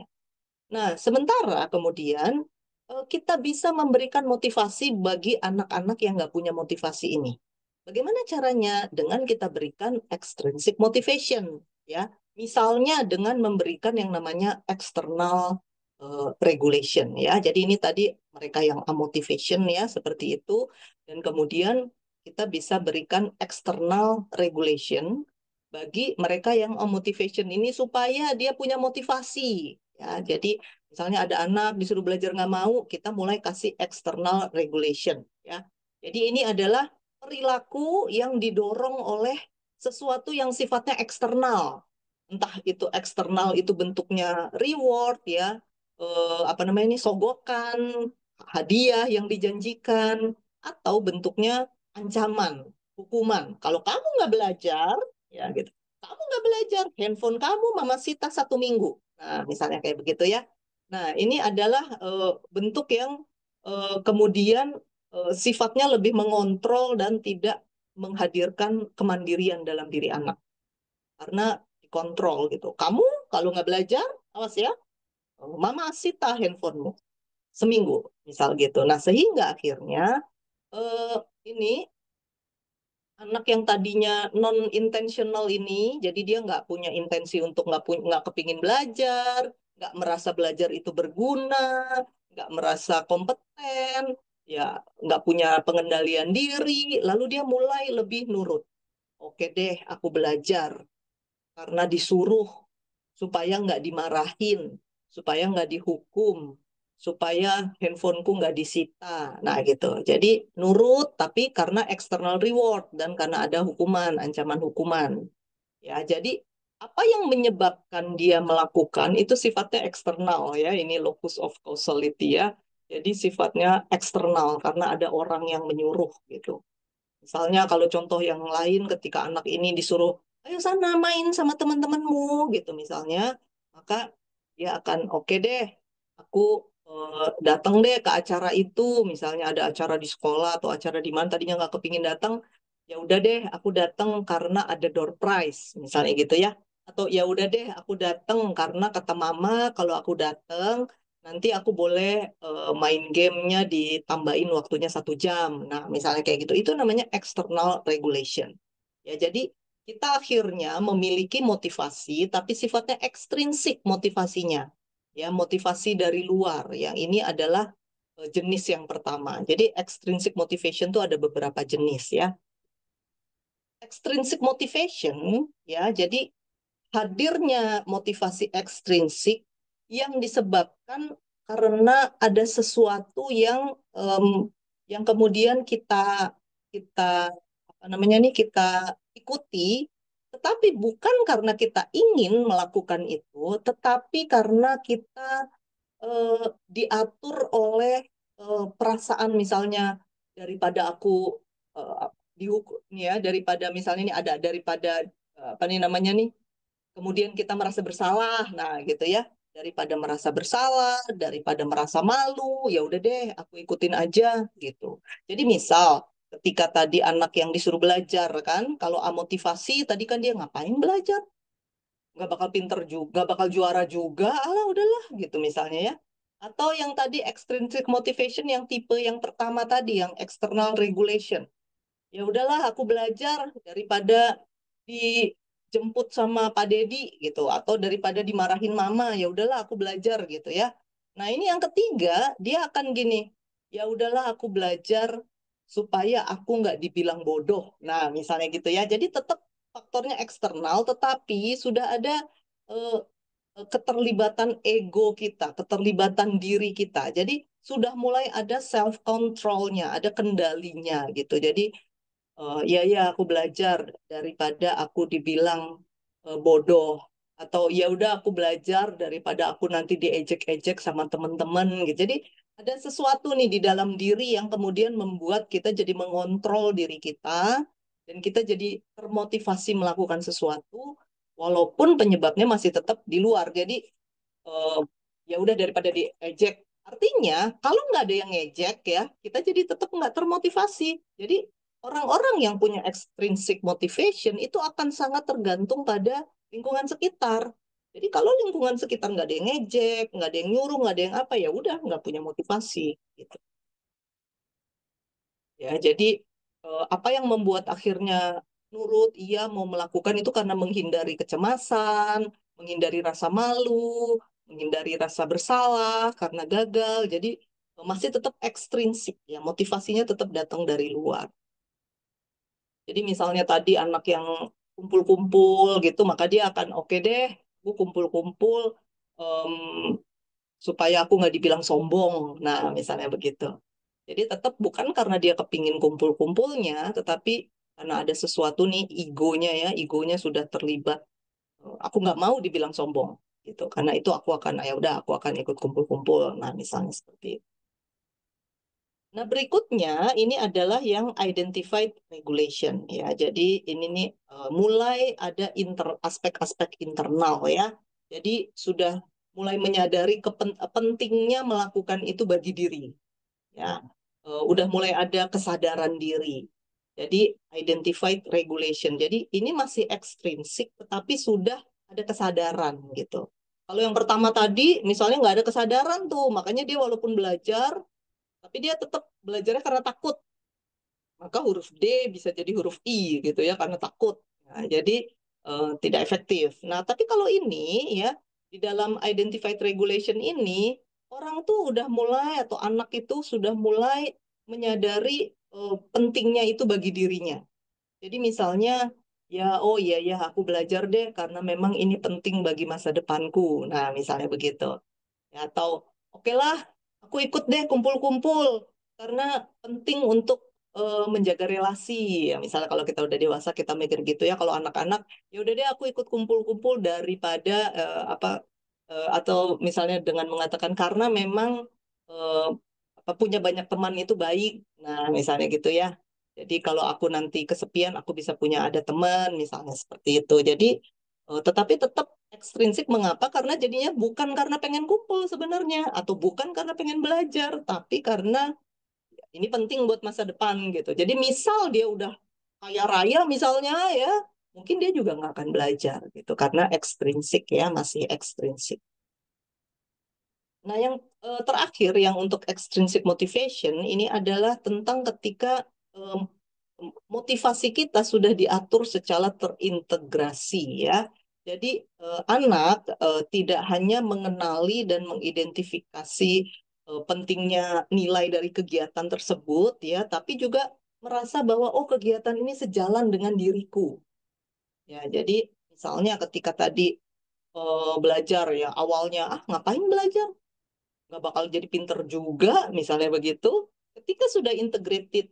Nah, sementara kemudian kita bisa memberikan motivasi bagi anak-anak yang nggak punya motivasi ini. Bagaimana caranya? Dengan kita berikan extrinsic motivation, ya. Misalnya dengan memberikan yang namanya external regulation, ya. Jadi ini tadi mereka yang amotivation, ya, seperti itu. Dan kemudian kita bisa berikan external regulation bagi mereka yang amotivation ini supaya dia punya motivasi, ya. Jadi misalnya ada anak disuruh belajar nggak mau, kita mulai kasih external regulation, ya. Jadi ini adalah perilaku yang didorong oleh sesuatu yang sifatnya eksternal. Entah itu eksternal itu bentuknya reward ya, apa namanya ini sogokan, hadiah yang dijanjikan, atau bentuknya ancaman, hukuman. Kalau kamu nggak belajar, ya gitu. Kamu nggak belajar, handphone kamu mama sita 1 minggu. Nah, misalnya kayak begitu ya. Nah, ini adalah bentuk yang kemudian sifatnya lebih mengontrol dan tidak menghadirkan kemandirian dalam diri anak karena dikontrol gitu. Kamu kalau nggak belajar, awas ya, mama sita handphonemu 1 minggu, misal gitu. Nah, sehingga akhirnya eh, ini anak yang tadinya non intentional ini, jadi dia nggak punya intensi untuk nggak kepingin belajar, nggak merasa belajar itu berguna, nggak merasa kompeten, ya nggak punya pengendalian diri, lalu dia mulai lebih nurut. Oke deh, aku belajar karena disuruh, supaya nggak dimarahin, supaya nggak dihukum, supaya handphoneku nggak disita. Nah gitu. Jadi nurut tapi karena external reward dan karena ada hukuman, ancaman hukuman. Ya, jadi apa yang menyebabkan dia melakukan itu sifatnya eksternal ya. Ini locus of causality ya. Jadi sifatnya eksternal karena ada orang yang menyuruh gitu. Misalnya kalau contoh yang lain ketika anak ini disuruh, ayo sana main sama teman-temanmu gitu misalnya, maka dia akan oke deh, aku datang deh ke acara itu, misalnya ada acara di sekolah atau acara di mana tadinya nggak kepingin datang, ya udah deh aku datang karena ada door prize misalnya gitu ya. Atau ya udah deh aku datang karena kata mama kalau aku datang nanti aku boleh main gamenya ditambahin waktunya 1 jam. Nah, misalnya kayak gitu. Itu namanya external regulation. Ya, jadi kita akhirnya memiliki motivasi, tapi sifatnya ekstrinsik motivasinya. Ya, motivasi dari luar. Yang ini adalah jenis yang pertama. Jadi extrinsic motivation itu ada beberapa jenis ya. Extrinsic motivation ya, jadi hadirnya motivasi ekstrinsik yang disebabkan karena ada sesuatu yang kemudian kita apa namanya nih kita ikuti, tetapi bukan karena kita ingin melakukan itu, tetapi karena kita eh, diatur oleh perasaan misalnya daripada aku dihukum ya daripada misalnya ini ada daripada apa nih namanya nih kemudian kita merasa bersalah. Nah, gitu ya. Daripada merasa bersalah, daripada merasa malu, ya udah deh, aku ikutin aja gitu. Jadi misal ketika tadi anak yang disuruh belajar kan, kalau amotivasi tadi kan dia ngapain belajar? Nggak bakal pinter juga, nggak bakal juara juga, alah udahlah gitu misalnya ya. Atau yang tadi extrinsic motivation yang tipe yang pertama tadi, yang external regulation. Ya udahlah aku belajar daripada dijemput sama Pak Dedi gitu atau daripada dimarahin mama ya udahlah aku belajar gitu ya. Nah ini yang ketiga dia akan gini, ya udahlah aku belajar supaya aku nggak dibilang bodoh. Nah misalnya gitu ya, jadi tetap faktornya eksternal tetapi sudah ada eh, keterlibatan ego kita, keterlibatan diri kita. Jadi sudah mulai ada self controlnya, ada kendalinya gitu. Jadi ya ya aku belajar daripada aku dibilang bodoh atau ya udah aku belajar daripada aku nanti diejek-ejek sama teman-teman gitu. Jadi ada sesuatu nih di dalam diri yang kemudian membuat kita jadi mengontrol diri kita dan kita jadi termotivasi melakukan sesuatu walaupun penyebabnya masih tetap di luar. Jadi eh, ya udah daripada diejek. Artinya, kalau nggak ada yang ngejek ya, kita jadi tetap nggak termotivasi. Jadi orang-orang yang punya extrinsic motivation itu akan sangat tergantung pada lingkungan sekitar. Jadi kalau lingkungan sekitar nggak ada yang ngejek, nggak ada yang nyuruh, nggak ada yang apa, ya udah nggak punya motivasi. Gitu. Ya, jadi apa yang membuat akhirnya nurut, ia mau melakukan itu karena menghindari kecemasan, menghindari rasa malu, menghindari rasa bersalah karena gagal. Jadi masih tetap ekstrinsik ya, motivasinya tetap datang dari luar. Jadi misalnya tadi anak yang kumpul-kumpul gitu, maka dia akan oke deh, aku kumpul-kumpul em, supaya aku nggak dibilang sombong. Nah, misalnya begitu. Jadi tetap bukan karena dia kepingin kumpul-kumpulnya, tetapi karena ada sesuatu nih egonya sudah terlibat. Aku nggak mau dibilang sombong, gitu. Karena itu aku akan, ya udah, aku akan ikut kumpul-kumpul. Nah, misalnya seperti itu. Nah, berikutnya ini adalah yang identified regulation ya. Jadi ini nih mulai ada aspek-aspek internal ya. Jadi sudah mulai menyadari pentingnya melakukan itu bagi diri ya. Udah mulai ada kesadaran diri. Jadi identified regulation. Jadi ini masih ekstrinsik tetapi sudah ada kesadaran gitu. Kalau yang pertama tadi misalnya nggak ada kesadaran tuh, makanya dia walaupun belajar tapi dia tetap belajarnya karena takut. Maka huruf D bisa jadi huruf I gitu ya karena takut. Nah, jadi tidak efektif. Nah, tapi kalau ini ya di dalam identified regulation ini orang tuh udah mulai atau anak itu sudah mulai menyadari pentingnya itu bagi dirinya. Jadi misalnya ya oh iya ya aku belajar deh karena memang ini penting bagi masa depanku. Nah, misalnya begitu. Ya, atau oke lah, aku ikut deh kumpul-kumpul karena penting untuk menjaga relasi. Ya, misalnya kalau kita udah dewasa kita mikir gitu ya. Kalau anak-anak, ya udah deh aku ikut kumpul-kumpul daripada apa atau misalnya dengan mengatakan karena memang eh, apa punya banyak teman itu baik. Nah, misalnya gitu ya. Jadi kalau aku nanti kesepian, aku bisa punya ada teman, misalnya seperti itu. Jadi, tetapi tetap ekstrinsik mengapa? Karena jadinya bukan karena pengen kumpul sebenarnya, atau bukan karena pengen belajar, tapi karena ini penting buat masa depan gitu. Jadi misal dia udah kaya raya misalnya ya, mungkin dia juga nggak akan belajar gitu, karena ekstrinsik ya, masih ekstrinsik. Nah, yang terakhir yang untuk extrinsic motivation ini adalah tentang ketika em, motivasi kita sudah diatur secara terintegrasi ya. Jadi anak tidak hanya mengenali dan mengidentifikasi pentingnya nilai dari kegiatan tersebut ya, tapi juga merasa bahwa oh kegiatan ini sejalan dengan diriku. Ya, jadi misalnya ketika tadi belajar ya awalnya ngapain belajar? Nggak bakal jadi pinter juga, misalnya begitu. Ketika sudah integrated,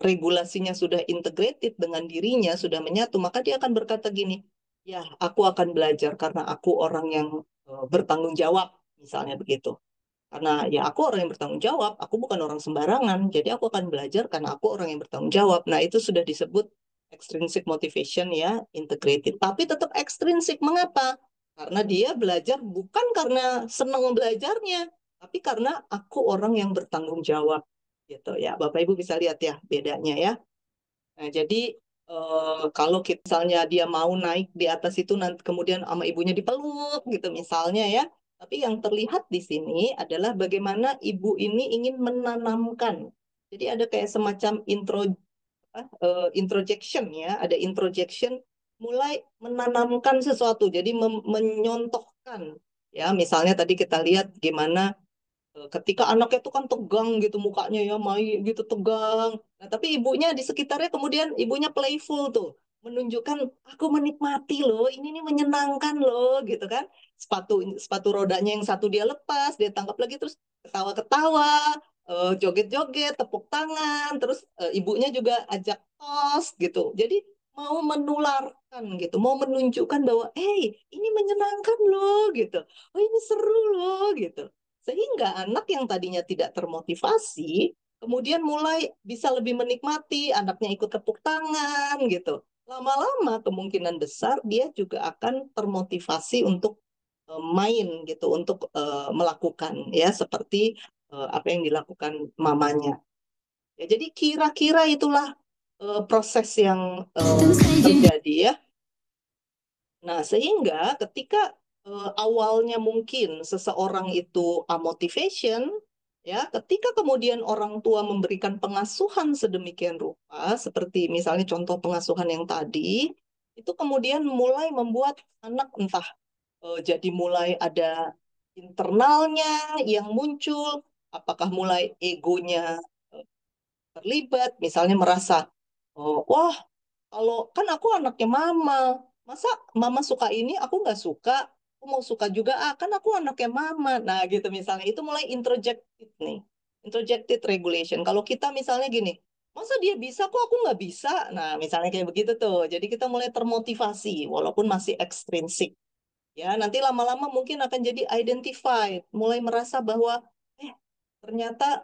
regulasinya sudah integrated dengan dirinya, sudah menyatu, maka dia akan berkata gini, ya aku akan belajar karena aku orang yang bertanggung jawab, misalnya begitu. Karena ya aku orang yang bertanggung jawab, aku bukan orang sembarangan, jadi aku akan belajar karena aku orang yang bertanggung jawab. Nah, itu sudah disebut extrinsic motivation ya, integrated. Tapi tetap extrinsic, mengapa? Karena dia belajar bukan karena senang belajarnya, tapi karena aku orang yang bertanggung jawab. Gitu ya, Bapak Ibu bisa lihat ya bedanya ya. Nah, jadi kalau misalnya dia mau naik di atas itu nanti kemudian sama ibunya dipeluk gitu misalnya ya. Tapi yang terlihat di sini adalah bagaimana ibu ini ingin menanamkan. Jadi ada kayak semacam introjection ya, ada introjection mulai menanamkan sesuatu. Jadi menyontohkan ya, misalnya tadi kita lihat gimana ketika anaknya tuh kan tegang gitu mukanya ya, main gitu tegang. Nah, tapi ibunya di sekitarnya kemudian ibunya playful tuh, menunjukkan aku menikmati loh, ini nih menyenangkan loh gitu kan. Sepatu sepatu rodanya yang satu dia lepas, dia tangkap lagi terus ketawa-ketawa, joget-joget, tepuk tangan, terus ibunya juga ajak tos gitu. Jadi mau menularkan gitu, mau menunjukkan bahwa, hey, ini menyenangkan loh gitu. Oh, ini seru loh gitu. Sehingga anak yang tadinya tidak termotivasi, kemudian mulai bisa lebih menikmati, anaknya ikut tepuk tangan gitu. Lama-lama kemungkinan besar dia juga akan termotivasi untuk main gitu, untuk melakukan ya seperti apa yang dilakukan mamanya. Ya, jadi kira-kira itulah proses yang terjadi ya. Nah, sehingga ketika awalnya mungkin seseorang itu amotivation, ya, ketika kemudian orang tua memberikan pengasuhan sedemikian rupa, seperti misalnya contoh pengasuhan yang tadi, itu kemudian mulai membuat anak entah jadi mulai ada internalnya yang muncul, apakah mulai egonya eh, terlibat, misalnya merasa, oh, wah kalau kan aku anaknya mama, masa mama suka ini, aku nggak suka, aku mau suka juga, ah kan aku anaknya mama. Nah gitu misalnya, itu mulai introjected nih, introjected regulation. Kalau kita misalnya gini, masa dia bisa kok aku nggak bisa? Nah misalnya kayak begitu tuh, jadi kita mulai termotivasi, walaupun masih ekstrinsik. Ya, nanti lama-lama mungkin akan jadi identified, mulai merasa bahwa eh ternyata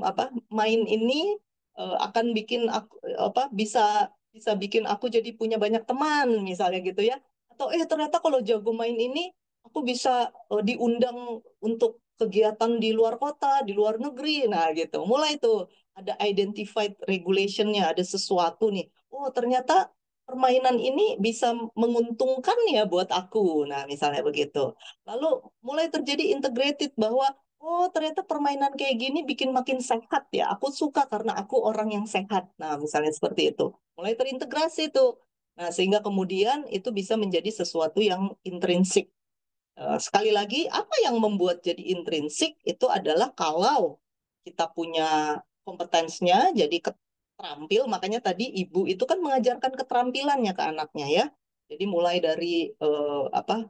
apa main ini akan bikin aku apa bisa bisa bikin aku jadi punya banyak teman misalnya gitu ya. Atau ternyata kalau jago main ini aku bisa diundang untuk kegiatan di luar kota, di luar negeri. Nah, gitu. Mulai tuh ada identified regulationnya, ada sesuatu nih. Oh, ternyata permainan ini bisa menguntungkan ya buat aku. Nah, misalnya begitu. Lalu mulai terjadi integrated bahwa oh ternyata permainan kayak gini bikin makin sehat ya. Aku suka karena aku orang yang sehat. Nah, misalnya seperti itu. Mulai terintegrasi tuh. Nah, sehingga kemudian itu bisa menjadi sesuatu yang intrinsik. Sekali lagi, apa yang membuat jadi intrinsik itu adalah kalau kita punya kompetensinya, jadi terampil, makanya tadi ibu itu kan mengajarkan keterampilannya ke anaknya ya. Jadi mulai dari apa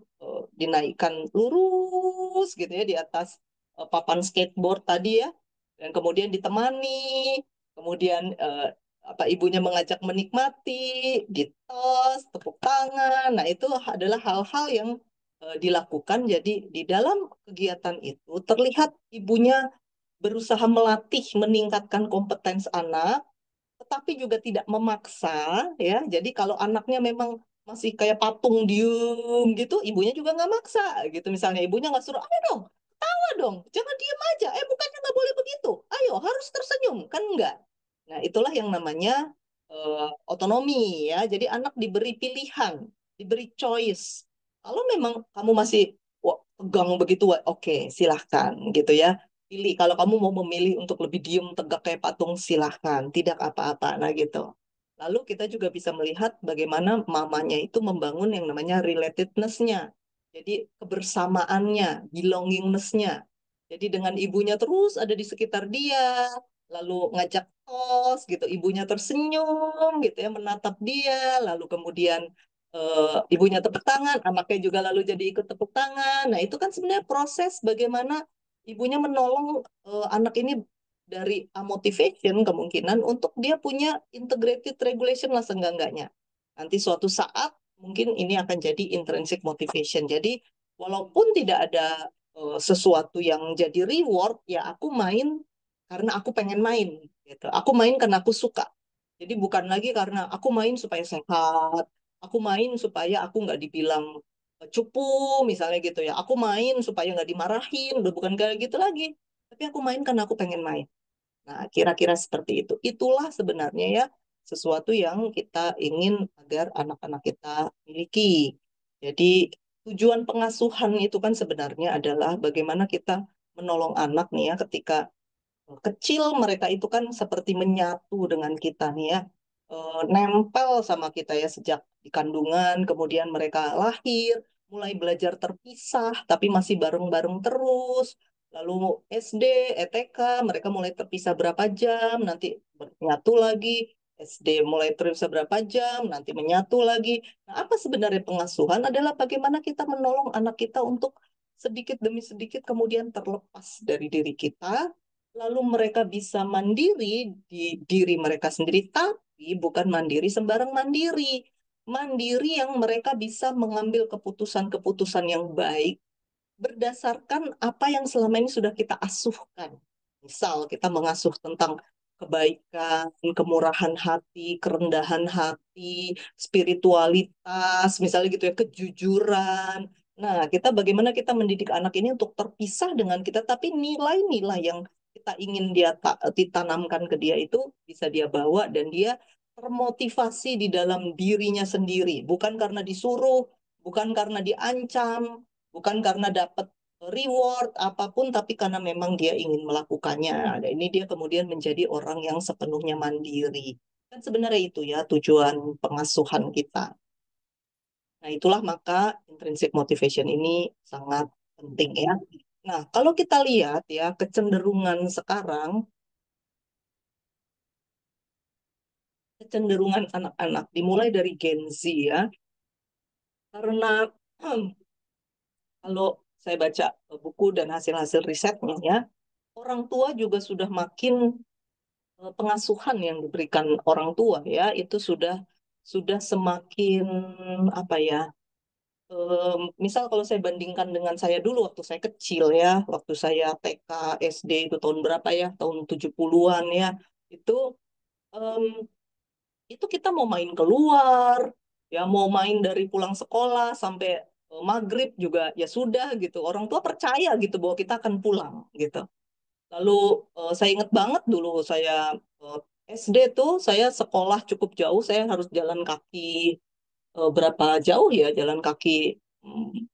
dinaikkan lurus gitu ya di atas papan skateboard tadi ya, dan kemudian ditemani, kemudian apa ibunya mengajak menikmati, ditos, tepuk tangan. Nah, itu adalah hal-hal yang dilakukan. Jadi di dalam kegiatan itu terlihat ibunya berusaha melatih meningkatkan kompetensi anak, tetapi juga tidak memaksa, ya. Jadi kalau anaknya memang masih kayak patung diem gitu, ibunya juga nggak maksa gitu. Misalnya ibunya nggak suruh, ayo dong, ketawa dong, jangan diem aja. Bukannya nggak boleh begitu. Ayo, harus tersenyum, kan enggak. Nah, itulah yang namanya otonomi ya. Jadi anak diberi pilihan, diberi choice. Kalau memang kamu masih wah, tegang begitu, wah, oke, silahkan gitu ya. Pilih. Kalau kamu mau memilih untuk lebih diem tegak kayak patung, silahkan. Tidak apa-apa. Nah gitu. Lalu kita juga bisa melihat bagaimana mamanya itu membangun yang namanya relatedness-nya. Jadi kebersamaannya, belongingness-nya. Jadi dengan ibunya terus ada di sekitar dia, lalu ngajak tos gitu, ibunya tersenyum gitu ya, menatap dia, lalu kemudian ibunya tepuk tangan, anaknya juga lalu jadi ikut tepuk tangan. Nah, itu kan sebenarnya proses bagaimana ibunya menolong anak ini dari amotivation kemungkinan untuk dia punya integrated regulation lah seenggak-enggaknya. Nanti suatu saat mungkin ini akan jadi intrinsic motivation. Jadi walaupun tidak ada sesuatu yang jadi reward, ya aku main karena aku pengen main gitu. Aku main karena aku suka. Jadi bukan lagi karena aku main supaya sehat, aku main supaya aku nggak dibilang cupu misalnya gitu ya. Aku main supaya nggak dimarahin, udah bukan kayak gitu lagi. Tapi aku main karena aku pengen main. Nah, kira-kira seperti itu. Itulah sebenarnya ya sesuatu yang kita ingin agar anak-anak kita miliki. Jadi tujuan pengasuhan itu kan sebenarnya adalah bagaimana kita menolong anak nih ya ketika kecil, mereka itu kan seperti menyatu dengan kita nih ya. Nempel sama kita ya sejak di kandungan, kemudian mereka lahir, mulai belajar terpisah, tapi masih bareng-bareng terus. Lalu SD, ETK, mereka mulai terpisah berapa jam, nanti menyatu lagi. SD mulai terpisah berapa jam, nanti menyatu lagi. Nah, apa sebenarnya pengasuhan adalah bagaimana kita menolong anak kita untuk sedikit demi sedikit kemudian terlepas dari diri kita, lalu mereka bisa mandiri di diri mereka sendiri, tapi bukan mandiri sembarang mandiri. Mandiri yang mereka bisa mengambil keputusan-keputusan yang baik berdasarkan apa yang selama ini sudah kita asuhkan. Misal kita mengasuh tentang kebaikan, kemurahan hati, kerendahan hati, spiritualitas, misalnya gitu ya, kejujuran. Nah, kita bagaimana kita mendidik anak ini untuk terpisah dengan kita, tapi nilai-nilai yang kita ingin dia ditanamkan ke dia itu bisa dia bawa dan dia termotivasi di dalam dirinya sendiri, bukan karena disuruh, bukan karena diancam, bukan karena dapat reward apapun, tapi karena memang dia ingin melakukannya. Dan ini dia kemudian menjadi orang yang sepenuhnya mandiri. Kan sebenarnya itu ya tujuan pengasuhan kita. Nah, itulah maka intrinsic motivation ini sangat penting ya. Nah, kalau kita lihat ya kecenderungan sekarang, kecenderungan anak-anak dimulai dari Gen Z ya, karena kalau saya baca buku dan hasil-hasil risetnya ya, orang tua juga sudah makin pengasuhan yang diberikan orang tua ya itu sudah semakin apa ya, misal kalau saya bandingkan dengan saya dulu waktu saya kecil ya, waktu saya TK SD itu tahun berapa ya, tahun 70-an ya, itu em, itu kita mau main keluar ya, mau main dari pulang sekolah sampai maghrib juga ya sudah gitu, orang tua percaya gitu bahwa kita akan pulang gitu. Lalu saya ingat banget dulu saya eh, SD tuh saya sekolah cukup jauh, saya harus jalan kaki, berapa jauh ya jalan kaki, hmm,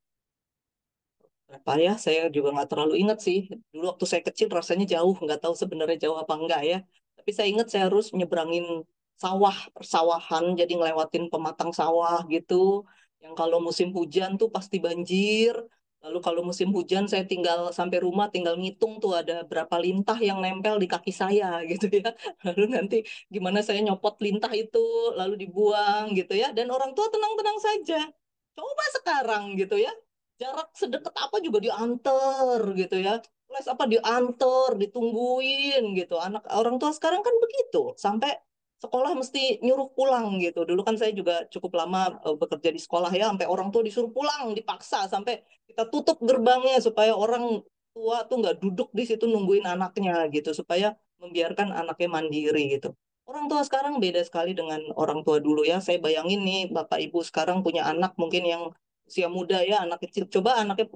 berapa ya saya juga nggak terlalu ingat sih. Dulu waktu saya kecil rasanya jauh, nggak tahu sebenarnya jauh apa enggak ya. Tapi saya ingat saya harus nyebrangin sawah, persawahan, jadi ngelewatin pematang sawah gitu. Yang kalau musim hujan tuh pasti banjir. Lalu kalau musim hujan saya tinggal sampai rumah tinggal ngitung tuh ada berapa lintah yang nempel di kaki saya gitu ya. Lalu nanti gimana saya nyopot lintah itu lalu dibuang gitu ya. Dan orang tua tenang-tenang saja. Coba sekarang gitu ya, jarak sedekat apa juga diantar gitu ya, les apa diantar, ditungguin gitu. Anak orang tua sekarang kan begitu, sampai sekolah mesti nyuruh pulang gitu. Dulu kan saya juga cukup lama bekerja di sekolah ya, sampai orang tua disuruh pulang, dipaksa sampai kita tutup gerbangnya supaya orang tua tuh nggak duduk di situ nungguin anaknya gitu, supaya membiarkan anaknya mandiri gitu. Orang tua sekarang beda sekali dengan orang tua dulu ya. Saya bayangin nih, Bapak Ibu sekarang punya anak mungkin yang usia muda ya, anak kecil. Coba anaknya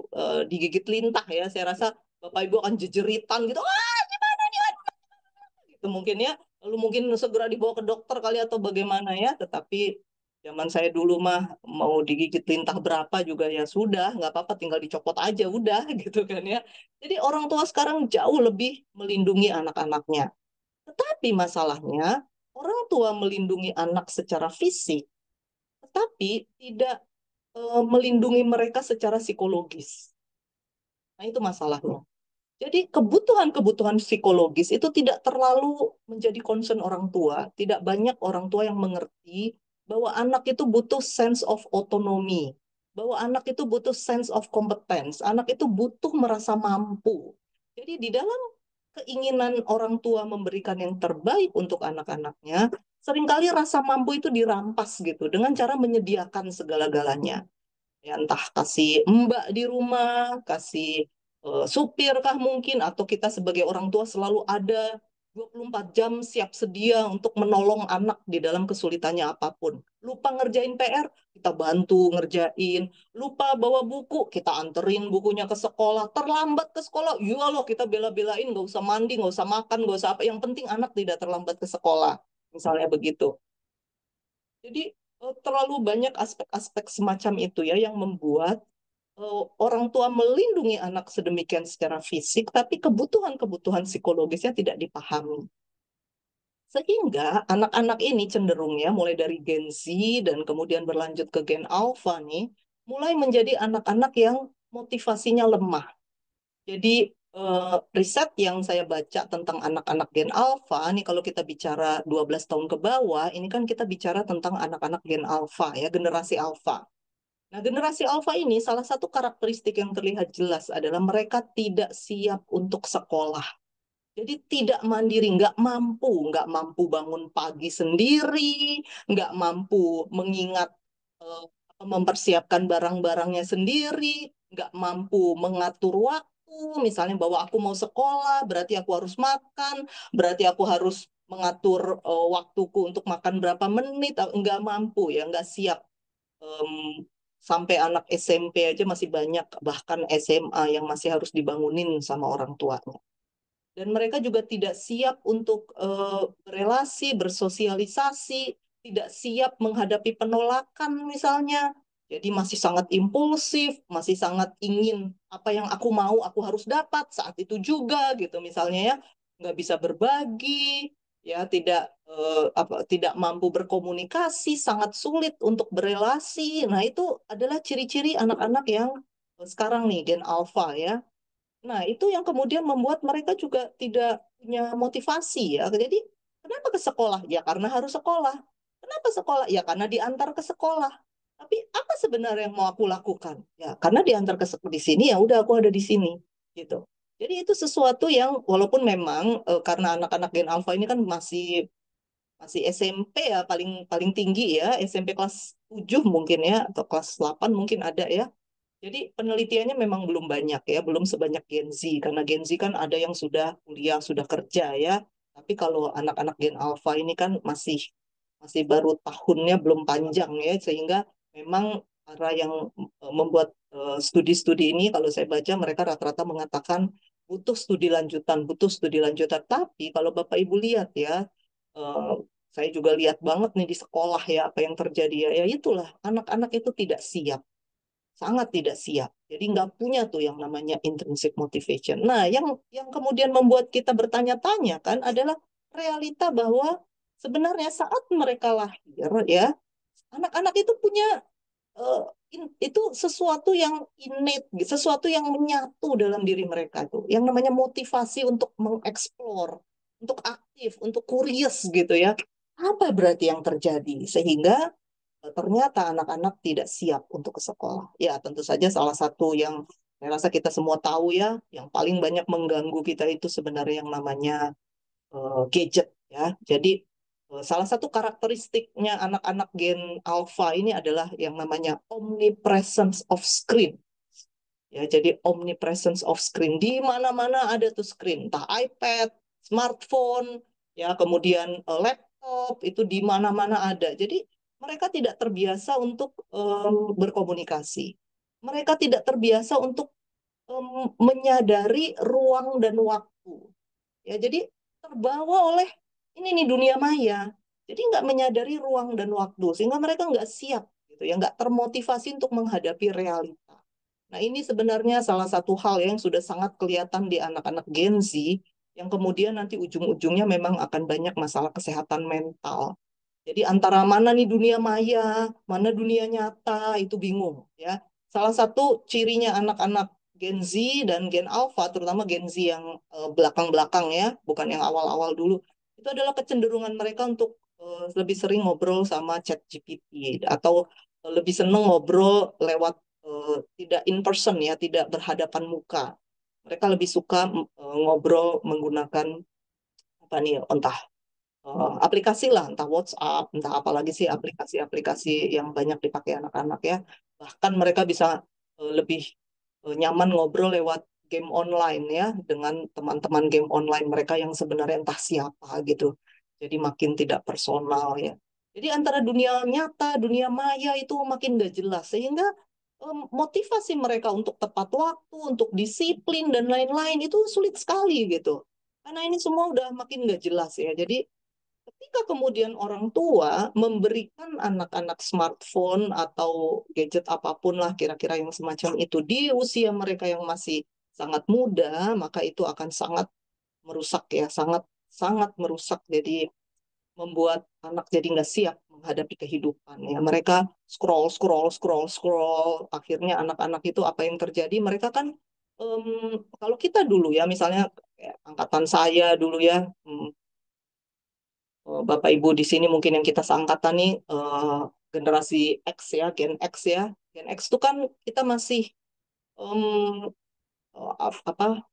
digigit lintah ya. Saya rasa Bapak Ibu akan jejeritan gitu. Ah, gimana nih? Gitu mungkin ya. Lalu mungkin segera dibawa ke dokter kali atau bagaimana ya. Tetapi zaman saya dulu mah mau digigit lintah berapa juga ya sudah, nggak apa-apa, tinggal dicopot aja udah gitu kan ya. Jadi orang tua sekarang jauh lebih melindungi anak-anaknya. Tetapi masalahnya, orang tua melindungi anak secara fisik, tetapi tidak melindungi mereka secara psikologis. Nah, itu masalahnya. Jadi kebutuhan-kebutuhan psikologis itu tidak terlalu menjadi concern orang tua. Tidak banyak orang tua yang mengerti bahwa anak itu butuh sense of autonomy, bahwa anak itu butuh sense of competence, anak itu butuh merasa mampu. Jadi di dalam keinginan orang tua memberikan yang terbaik untuk anak-anaknya, seringkali rasa mampu itu dirampas gitu dengan cara menyediakan segala-galanya. Ya, entah kasih mbak di rumah, kasih supir kah mungkin, atau kita sebagai orang tua selalu ada 24 jam siap sedia untuk menolong anak di dalam kesulitannya apapun. Lupa ngerjain PR, kita bantu ngerjain. Lupa bawa buku, kita anterin bukunya ke sekolah. Terlambat ke sekolah, ya loh kita bela-belain, nggak usah mandi, nggak usah makan, nggak usah apa. Yang penting anak tidak terlambat ke sekolah. Misalnya begitu. Jadi terlalu banyak aspek-aspek semacam itu ya yang membuat orang tua melindungi anak sedemikian secara fisik, tapi kebutuhan-kebutuhan psikologisnya tidak dipahami. Sehingga anak-anak ini cenderungnya mulai dari Gen Z dan kemudian berlanjut ke Gen Alpha nih, mulai menjadi anak-anak yang motivasinya lemah. Jadi riset yang saya baca tentang anak-anak Gen Alpha, nih kalau kita bicara 12 tahun ke bawah, ini kan kita bicara tentang anak-anak Gen Alpha ya, generasi Alpha. Nah, generasi Alpha ini salah satu karakteristik yang terlihat jelas adalah mereka tidak siap untuk sekolah. Jadi tidak mandiri, nggak mampu bangun pagi sendiri, nggak mampu mengingat, eh, mempersiapkan barang-barangnya sendiri, nggak mampu mengatur waktu. Misalnya bahwa aku mau sekolah, berarti aku harus makan, berarti aku harus mengatur waktuku untuk makan berapa menit, nggak mampu ya, nggak siap. Em, Sampai anak SMP aja masih banyak, bahkan SMA yang masih harus dibangunin sama orang tuanya. Dan mereka juga tidak siap untuk berelasi, bersosialisasi, tidak siap menghadapi penolakan misalnya. Jadi masih sangat impulsif, masih sangat ingin apa yang aku mau, aku harus dapat saat itu juga gitu misalnya ya. Nggak bisa berbagi, ya tidak mampu berkomunikasi, sangat sulit untuk berelasi. Nah, itu adalah ciri-ciri anak-anak yang sekarang nih Gen Alpha ya. Nah, itu yang kemudian membuat mereka juga tidak punya motivasi ya. Jadi, kenapa ke sekolah? Ya karena harus sekolah. Kenapa sekolah? Ya karena diantar ke sekolah. Tapi apa sebenarnya yang mau aku lakukan? Ya karena diantar di sini ya udah aku ada di sini gitu. Jadi itu sesuatu yang walaupun memang karena anak-anak Gen Alpha ini kan masih masih SMP ya paling paling tinggi ya, SMP kelas 7 mungkin ya atau kelas 8 mungkin ada ya. Jadi penelitiannya memang belum banyak ya, belum sebanyak Gen Z karena Gen Z kan ada yang sudah kuliah, sudah kerja ya. Tapi kalau anak-anak Gen Alpha ini kan masih masih baru tahunnya belum panjang ya, sehingga memang para yang membuat studi-studi ini kalau saya baca mereka rata-rata mengatakan butuh studi lanjutan, butuh studi lanjutan. Tapi kalau Bapak Ibu lihat ya, eh, saya juga lihat banget nih di sekolah ya apa yang terjadi ya, ya itulah anak-anak itu tidak siap, sangat tidak siap. Jadi nggak punya tuh yang namanya intrinsic motivation. Nah, yang kemudian membuat kita bertanya-tanya kan adalah realita bahwa sebenarnya saat mereka lahir ya, anak-anak itu punya eh, itu sesuatu yang innate, sesuatu yang menyatu dalam diri mereka tuh, yang namanya motivasi untuk mengeksplor, untuk aktif, untuk curious gitu ya. Apa berarti yang terjadi sehingga ternyata anak-anak tidak siap untuk ke sekolah. Ya, tentu saja salah satu yang saya rasa kita semua tahu ya, yang paling banyak mengganggu kita itu sebenarnya yang namanya gadget ya. Jadi salah satu karakteristiknya anak-anak Gen Alpha ini adalah yang namanya omnipresence of screen. Ya, jadi omnipresence of screen di mana-mana ada tuh screen, entah iPad, smartphone, ya kemudian laptop laptop, itu di mana-mana ada. Jadi mereka tidak terbiasa untuk berkomunikasi. Mereka tidak terbiasa untuk menyadari ruang dan waktu. Ya, jadi terbawa oleh ini nih dunia maya. Jadi nggak menyadari ruang dan waktu, sehingga mereka nggak siap, gitu ya, nggak termotivasi untuk menghadapi realita. Nah, ini sebenarnya salah satu hal yang sudah sangat kelihatan di anak-anak Gen Z, yang kemudian nanti ujung-ujungnya memang akan banyak masalah kesehatan mental. Jadi antara mana nih dunia maya, mana dunia nyata, itu bingung ya. Salah satu cirinya anak-anak Gen Z dan Gen Alpha, terutama Gen Z yang belakang-belakang ya, bukan yang awal-awal dulu, itu adalah kecenderungan mereka untuk lebih sering ngobrol sama ChatGPT atau lebih seneng ngobrol lewat tidak in person ya, tidak berhadapan muka. Mereka lebih suka ngobrol menggunakan apa nih, entah aplikasi lah, entah WhatsApp, entah apalagi sih aplikasi-aplikasi yang banyak dipakai anak-anak ya. Bahkan mereka bisa lebih nyaman ngobrol lewat game online ya, dengan teman-teman game online mereka yang sebenarnya entah siapa gitu. Jadi makin tidak personal ya. Jadi antara dunia nyata, dunia maya itu makin gak jelas, sehingga motivasi mereka untuk tepat waktu, untuk disiplin dan lain-lain itu sulit sekali gitu. Karena ini semua udah makin gak jelas ya. Jadi ketika kemudian orang tua memberikan anak-anak smartphone atau gadget apapun lah kira-kira yang semacam itu di usia mereka yang masih sangat muda, maka itu akan sangat merusak ya, sangat sangat merusak. Jadi membuat anak jadi nggak siap menghadapi kehidupan ya. Mereka scroll, scroll, scroll, scroll. Akhirnya anak-anak itu apa yang terjadi? Mereka kan kalau kita dulu ya, misalnya kayak angkatan saya dulu ya, Bapak Ibu di sini mungkin yang kita seangkatan nih generasi X ya, Gen X ya. Gen X itu kan kita masih em, apa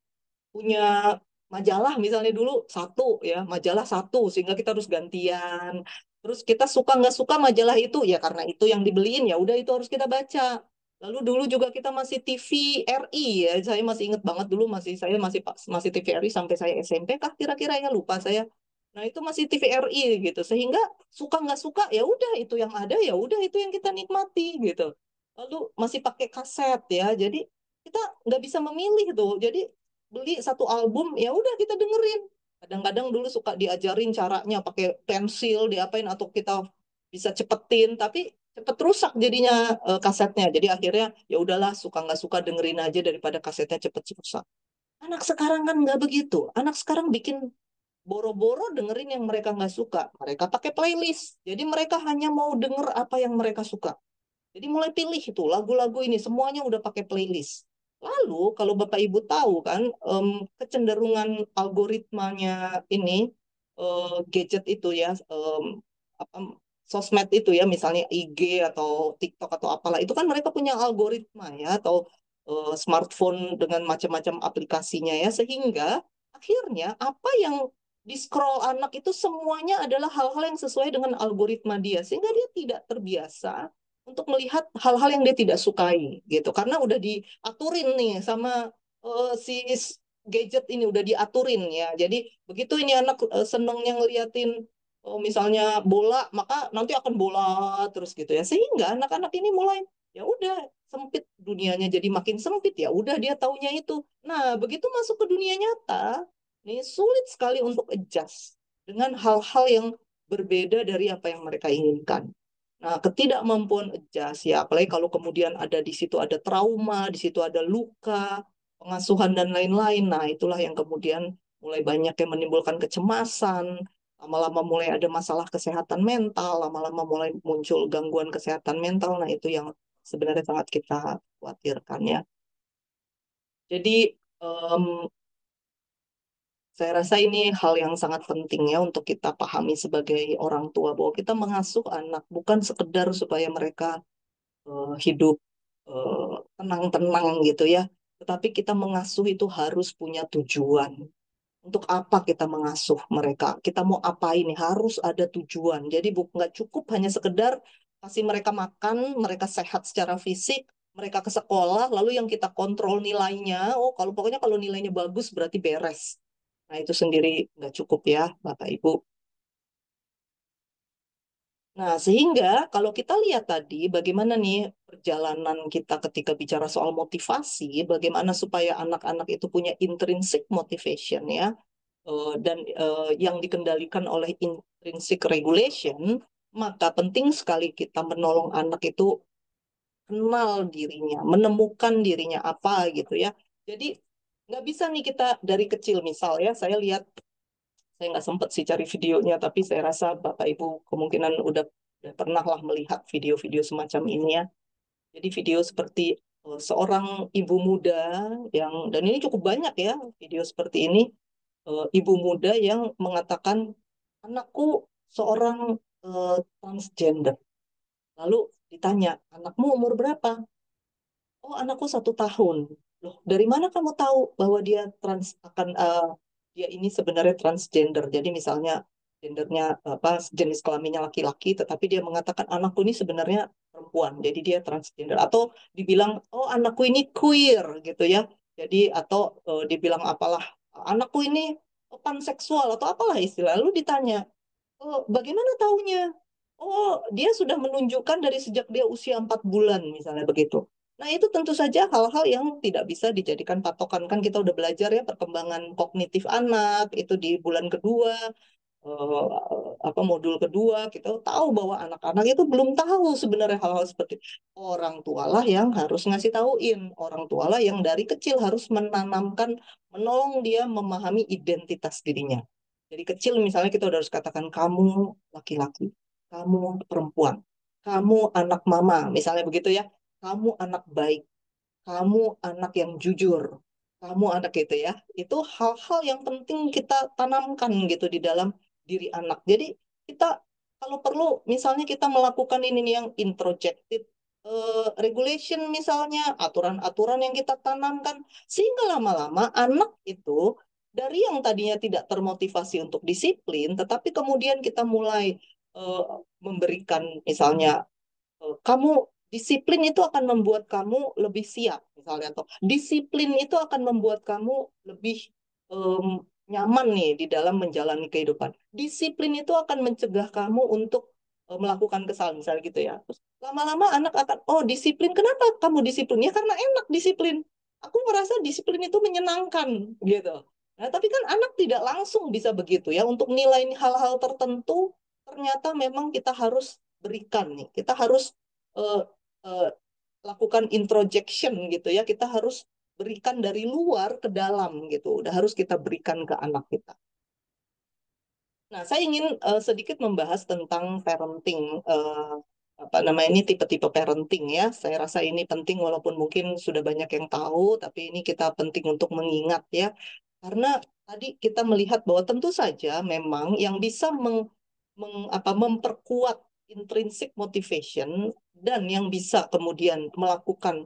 punya majalah misalnya dulu satu ya, majalah satu sehingga kita harus gantian. Terus kita suka nggak suka majalah itu ya karena itu yang dibeliin ya udah itu harus kita baca. Lalu dulu juga kita masih TV RI ya, saya masih ingat banget dulu saya masih TV RI sampai saya SMP kah kira-kira ya lupa saya. Nah itu masih TV RI gitu sehingga suka nggak suka ya udah itu yang ada ya udah itu yang kita nikmati gitu. Lalu masih pakai kaset ya, jadi kita nggak bisa memilih tuh. Jadi beli satu album ya udah kita dengerin. Kadang-kadang dulu suka diajarin caranya pakai pensil diapain atau kita bisa cepetin tapi cepet rusak jadinya kasetnya. Jadi akhirnya ya udahlah suka nggak suka dengerin aja daripada kasetnya cepet rusak. Anak sekarang kan nggak begitu. Anak sekarang bikin boro-boro dengerin yang mereka nggak suka. Mereka pakai playlist. Jadi mereka hanya mau denger apa yang mereka suka. Jadi mulai pilih itu lagu-lagu ini semuanya udah pakai playlist. Lalu kalau Bapak Ibu tahu kan kecenderungan algoritmanya ini gadget itu ya apa, sosmed itu ya misalnya IG atau TikTok atau apalah itu kan mereka punya algoritma ya atau smartphone dengan macam-macam aplikasinya ya sehingga akhirnya apa yang di scroll anak itu semuanya adalah hal-hal yang sesuai dengan algoritma dia sehingga dia tidak terbiasa untuk melihat hal-hal yang dia tidak sukai gitu karena udah diaturin nih sama si gadget ini udah diaturin ya jadi begitu ini anak senengnya ngeliatin misalnya bola maka nanti akan bola terus gitu ya sehingga anak-anak ini mulai ya udah sempit dunianya jadi makin sempit ya udah dia taunya itu nah begitu masuk ke dunia nyata ini sulit sekali untuk adjust dengan hal-hal yang berbeda dari apa yang mereka inginkan. Nah, ketidakmampuan adjust ya, apalagi kalau kemudian ada di situ ada trauma, di situ ada luka, pengasuhan dan lain-lain. Nah, itulah yang kemudian mulai banyak yang menimbulkan kecemasan, lama-lama mulai ada masalah kesehatan mental, lama-lama mulai muncul gangguan kesehatan mental. Nah, itu yang sebenarnya sangat kita khawatirkan ya. Jadi, em, saya rasa ini hal yang sangat penting ya untuk kita pahami sebagai orang tua bahwa kita mengasuh anak bukan sekedar supaya mereka hidup tenang-tenang gitu ya. Tetapi kita mengasuh itu harus punya tujuan. Untuk apa kita mengasuh mereka? Kita mau apa ini? Harus ada tujuan. Jadi nggak cukup hanya sekedar kasih mereka makan, mereka sehat secara fisik, mereka ke sekolah, lalu yang kita kontrol nilainya. Oh, kalau pokoknya kalau nilainya bagus berarti beres. Nah, itu sendiri nggak cukup ya, Bapak Ibu. Nah, sehingga kalau kita lihat tadi bagaimana nih perjalanan kita ketika bicara soal motivasi, bagaimana supaya anak-anak itu punya intrinsic motivation ya, dan yang dikendalikan oleh intrinsic regulation, maka penting sekali kita menolong anak itu kenal dirinya, menemukan dirinya apa gitu ya. Jadi nggak bisa nih kita dari kecil misal ya, saya nggak sempat sih cari videonya, tapi saya rasa Bapak Ibu kemungkinan udah pernah lah melihat video-video semacam ini ya. Jadi video seperti seorang ibu muda dan ini cukup banyak ya video seperti ini, ibu muda yang mengatakan anakku seorang transgender. Lalu ditanya, anakmu umur berapa? Oh, anakku 1 tahun. Loh, dari mana kamu tahu bahwa dia ini sebenarnya transgender? Jadi misalnya gendernya apa jenis kelaminnya laki-laki, tetapi dia mengatakan anakku ini sebenarnya perempuan, jadi dia transgender. Atau dibilang, oh anakku ini queer gitu ya. Jadi atau dibilang apalah, anakku ini panseksual atau apalah istilah. Lalu ditanya, oh, bagaimana taunya? Oh, dia sudah menunjukkan dari sejak dia usia 4 bulan, misalnya begitu. Nah, itu tentu saja hal-hal yang tidak bisa dijadikan patokan. Kan kita udah belajar ya perkembangan kognitif anak, itu di bulan kedua, apa modul kedua, kita tahu bahwa anak-anak itu belum tahu sebenarnya hal-hal seperti itu. Orang tualah yang harus ngasih tauin, orang tualah yang dari kecil harus menanamkan, menolong dia memahami identitas dirinya. Dari kecil misalnya kita udah harus katakan kamu laki-laki, kamu perempuan, kamu anak mama, misalnya begitu ya, kamu anak baik, kamu anak yang jujur, kamu anak itu ya, itu hal-hal yang penting kita tanamkan gitu di dalam diri anak. Jadi kita kalau perlu misalnya kita melakukan ini nih yang introjected regulation misalnya, aturan-aturan yang kita tanamkan, sehingga lama-lama anak itu dari yang tadinya tidak termotivasi untuk disiplin, tetapi kemudian kita mulai eh, memberikan misalnya kamu disiplin itu akan membuat kamu lebih siap misalnya atau disiplin itu akan membuat kamu lebih em, nyaman nih di dalam menjalani kehidupan. Disiplin itu akan mencegah kamu untuk melakukan kesalahan misalnya gitu ya. Terus lama-lama anak akan oh disiplin kenapa kamu disiplin? Ya karena enak disiplin. Aku merasa disiplin itu menyenangkan gitu. Nah, tapi kan anak tidak langsung bisa begitu ya. Untuk nilai hal-hal tertentu ternyata memang kita harus berikan nih. Kita harus eh, eh, lakukan introjection gitu ya. Kita harus berikan dari luar ke dalam gitu. Udah harus kita berikan ke anak kita. Nah, saya ingin sedikit membahas tentang parenting. Apa namanya ini tipe-tipe parenting ya. Saya rasa ini penting walaupun mungkin sudah banyak yang tahu, tapi ini kita penting untuk mengingat ya. Karena tadi kita melihat bahwa tentu saja memang yang bisa memperkuat intrinsic motivation dan yang bisa kemudian melakukan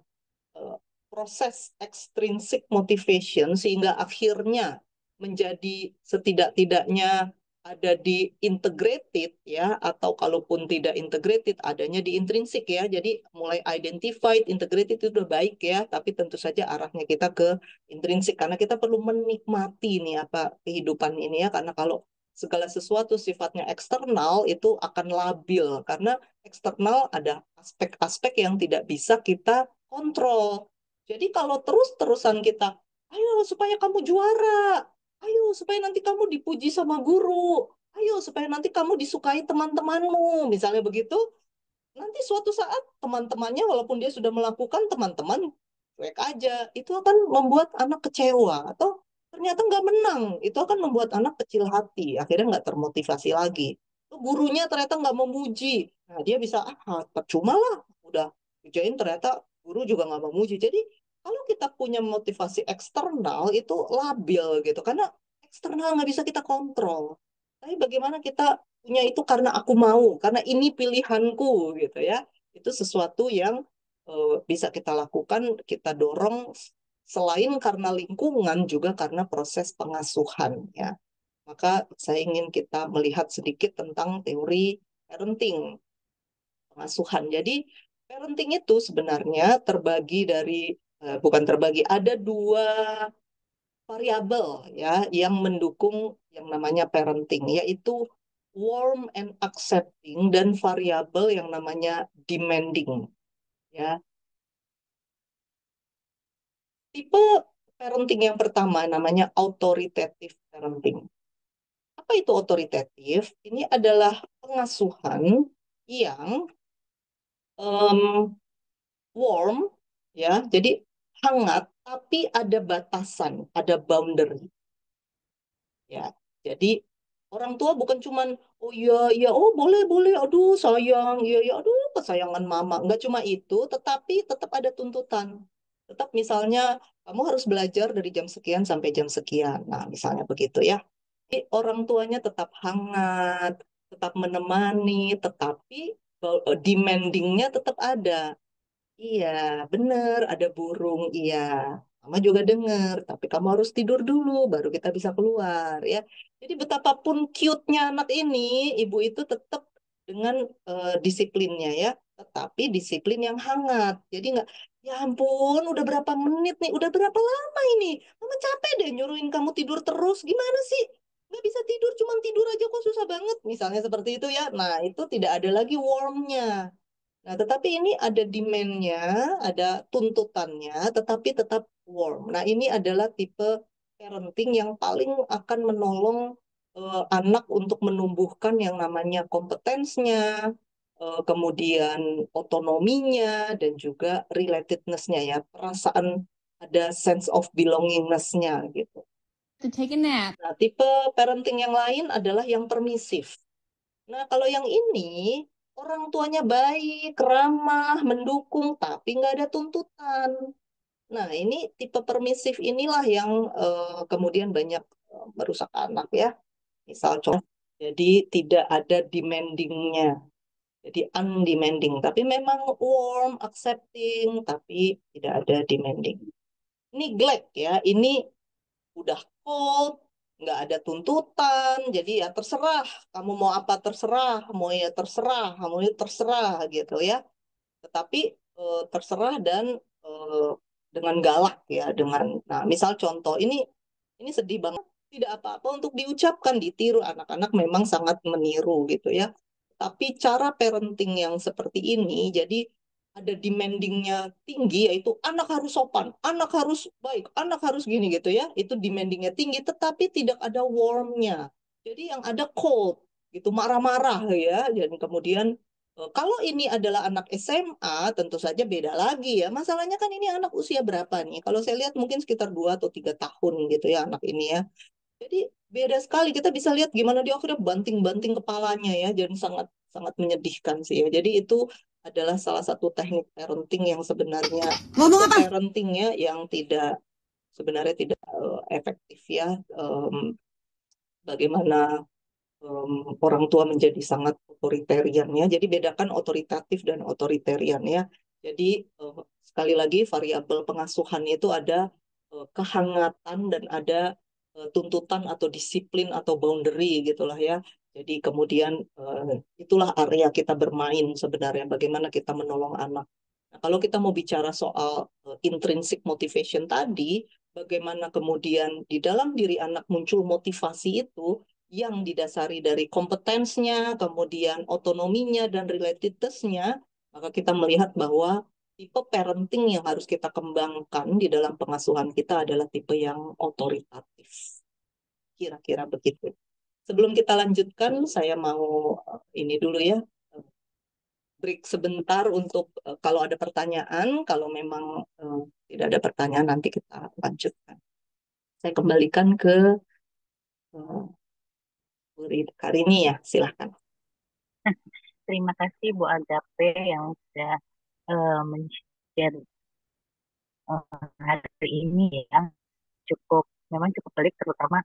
eh, proses extrinsic motivation sehingga akhirnya menjadi setidak-tidaknya ada di integrated ya atau kalaupun tidak integrated adanya di intrinsik ya. Jadi mulai identified, integrated itu udah baik ya, tapi tentu saja arahnya kita ke intrinsik karena kita perlu menikmati nih apa kehidupan ini ya karena kalau segala sesuatu sifatnya eksternal itu akan labil karena eksternal ada aspek-aspek yang tidak bisa kita kontrol. Jadi kalau terus-terusan kita, ayo supaya kamu juara, ayo supaya nanti kamu dipuji sama guru, ayo supaya nanti kamu disukai teman-temanmu, misalnya begitu, nanti suatu saat teman-temannya walaupun dia sudah melakukan teman-teman cuek aja, itu akan membuat anak kecewa atau ternyata nggak menang, itu akan membuat anak kecil hati, akhirnya nggak termotivasi lagi. Gurunya ternyata nggak memuji, nah dia bisa percuma lah, udah kerjain ternyata guru juga nggak memuji. Jadi kalau kita punya motivasi eksternal itu labil gitu, karena eksternal nggak bisa kita kontrol. Tapi bagaimana kita punya itu karena aku mau, karena ini pilihanku gitu ya. Itu sesuatu yang bisa kita lakukan, kita dorong selain karena lingkungan juga karena proses pengasuhan ya. Maka saya ingin kita melihat sedikit tentang teori parenting, pengasuhan. Jadi parenting itu sebenarnya terbagi dari bukan terbagi, ada dua variabel ya yang mendukung yang namanya parenting, yaitu warm and accepting, dan variabel yang namanya demanding. Ya, tipe parenting yang pertama namanya authoritative parenting. Apa itu otoritatif? Ini adalah pengasuhan yang em, warm, ya, jadi hangat, tapi ada batasan, ada boundary, ya. Jadi orang tua bukan cuman oh iya iya oh boleh boleh, aduh sayang, iya iya, aduh kesayangan mama. Nggak cuma itu, tetapi tetap ada tuntutan. Tetap misalnya kamu harus belajar dari jam sekian sampai jam sekian. Nah, misalnya begitu ya. Jadi orang tuanya tetap hangat, tetap menemani, tetapi demandingnya tetap ada. Iya, bener, ada burung, iya. Mama juga denger, tapi kamu harus tidur dulu, baru kita bisa keluar, ya. Jadi betapapun cute-nya anak ini, ibu itu tetap dengan disiplinnya, ya. Tetapi disiplin yang hangat. Jadi nggak, ya ampun, udah berapa menit nih, udah berapa lama ini? Mama capek deh nyuruhin kamu tidur terus, gimana sih? Nggak bisa tidur, cuman tidur aja kok susah banget. Misalnya seperti itu ya. Nah, itu tidak ada lagi warmnya. Nah, tetapi ini ada demand-nya, ada tuntutannya, tetapi tetap warm. Nah, ini adalah tipe parenting yang paling akan menolong anak untuk menumbuhkan yang namanya kompetensinya, kemudian otonominya, dan juga relatedness-nya ya, perasaan ada sense of belongingness-nya gitu. To take a nap. Nah, tipe parenting yang lain adalah yang permisif. Nah, kalau yang ini, orang tuanya baik, ramah, mendukung, tapi nggak ada tuntutan. Nah, ini tipe permisif inilah yang kemudian banyak merusak anak ya. Misal contoh, jadi tidak ada demandingnya. Jadi undemanding, tapi memang warm, accepting, tapi tidak ada demanding. Neglect ya, ini udah cold, nggak ada tuntutan, jadi ya terserah, kamu mau apa terserah, mau ya terserah, kamu ya terserah gitu ya. Tetapi terserah dan eh, dengan galak ya, dengan, nah misal contoh ini sedih banget, tidak apa-apa untuk diucapkan, ditiru, anak-anak memang sangat meniru gitu ya. Tapi cara parenting yang seperti ini, jadi ada demandingnya tinggi, yaitu anak harus sopan, anak harus baik, anak harus gini gitu ya. Itu demandingnya tinggi, tetapi tidak ada warmnya. Jadi yang ada cold, gitu, marah-marah ya. Dan kemudian kalau ini adalah anak SMA, tentu saja beda lagi ya. Masalahnya kan ini anak usia berapa nih? Kalau saya lihat mungkin sekitar 2 atau 3 tahun gitu ya anak ini ya. Jadi beda sekali, kita bisa lihat gimana dia akhirnya banting-banting kepalanya ya, dan sangat sangat menyedihkan sih ya. Jadi itu adalah salah satu teknik parenting yang sebenarnya Ngomong tipe apa? parentingnya yang tidak sebenarnya tidak efektif ya. Bagaimana orang tua menjadi sangat otoritarian ya. Jadi bedakan otoritatif dan otoritarian ya. Jadi sekali lagi variabel pengasuhan itu ada kehangatan dan ada tuntutan atau disiplin atau boundary gitulah ya. Jadi kemudian itulah area kita bermain sebenarnya, bagaimana kita menolong anak. Nah, kalau kita mau bicara soal intrinsic motivation tadi, bagaimana kemudian di dalam diri anak muncul motivasi itu yang didasari dari kompetensinya, kemudian otonominya dan relatedness-nya, maka kita melihat bahwa tipe parenting yang harus kita kembangkan di dalam pengasuhan kita adalah tipe yang otoritatif. Kira-kira begitu. Sebelum kita lanjutkan, saya mau ini dulu ya, break sebentar untuk kalau ada pertanyaan, kalau memang tidak ada pertanyaan nanti kita lanjutkan. Saya kembalikan ke Bu Karini ya, silahkan. Terima kasih Bu Agape yang sudah men-share hari ini ya. Memang cukup pelik, terutama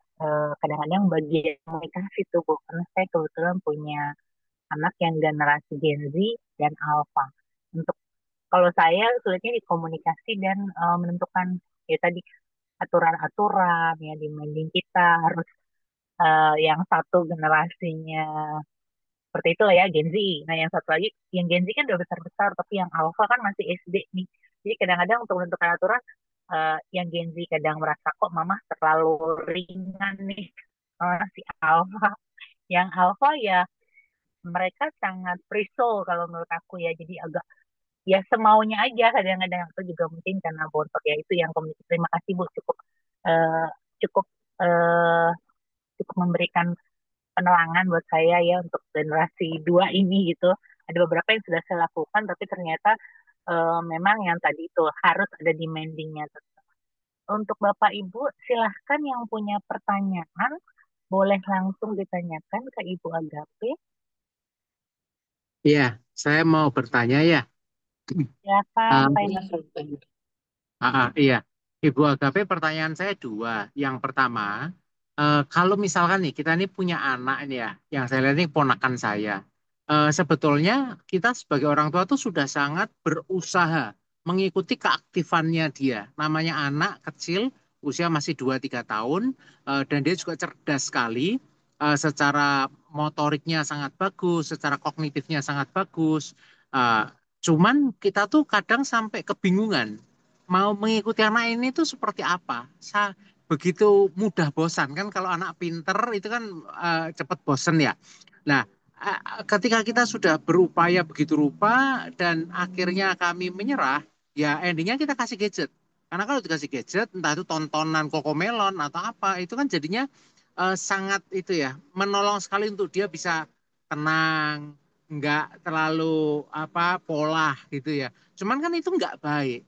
kadang-kadang bagian komunikasi tuh Bu. Karena saya kebetulan punya anak yang generasi Gen Z dan Alpha. Untuk kalau saya sulitnya di komunikasi dan menentukan ya tadi aturan-aturan ya demanding kita harus yang satu generasinya seperti itu lah ya Gen Z. Nah yang satu lagi yang Gen Z kan udah besar-besar tapi yang Alpha kan masih SD nih. Jadi kadang-kadang untuk menentukan aturan yang Gen Z kadang merasa kok mama terlalu ringan nih si Alpha. Yang alpha ya mereka sangat free soul kalau menurut aku ya. Jadi agak ya semaunya aja kadang-kadang aku juga mungkin karena bontot ya itu yang komunikasi. Terima kasih Bu cukup eh, cukup eh, cukup memberikan penerangan buat saya ya untuk generasi dua ini gitu. Ada beberapa yang sudah saya lakukan tapi ternyata memang yang tadi itu harus ada demandingnya. Untuk Bapak Ibu silahkan yang punya pertanyaan boleh langsung ditanyakan ke Ibu Agape. Iya, saya mau bertanya ya. Silakan Ah, Pak. iya, Ibu Agape, pertanyaan saya dua. Yang pertama, kalau misalkan nih kita ini punya anak ini ya, yang saya lihat ini ponakan saya. Sebetulnya kita sebagai orang tua tuh sudah sangat berusaha mengikuti keaktifannya dia. Namanya anak kecil, usia masih 2 3 tahun, dan dia juga cerdas sekali. Secara motoriknya sangat bagus, secara kognitifnya sangat bagus. Eh, Cuman kita tuh kadang sampai kebingungan mau mengikuti anak ini tuh seperti apa. Begitu mudah bosan kan kalau anak pinter itu kan cepat bosan ya. Nah, ketika kita sudah berupaya begitu rupa dan akhirnya kami menyerah, ya endingnya kita kasih gadget. Karena kalau dikasih gadget, entah itu tontonan Kokomelon atau apa, itu kan jadinya sangat itu ya, menolong sekali untuk dia bisa tenang, nggak terlalu apa pola gitu ya. Cuman kan itu nggak baik.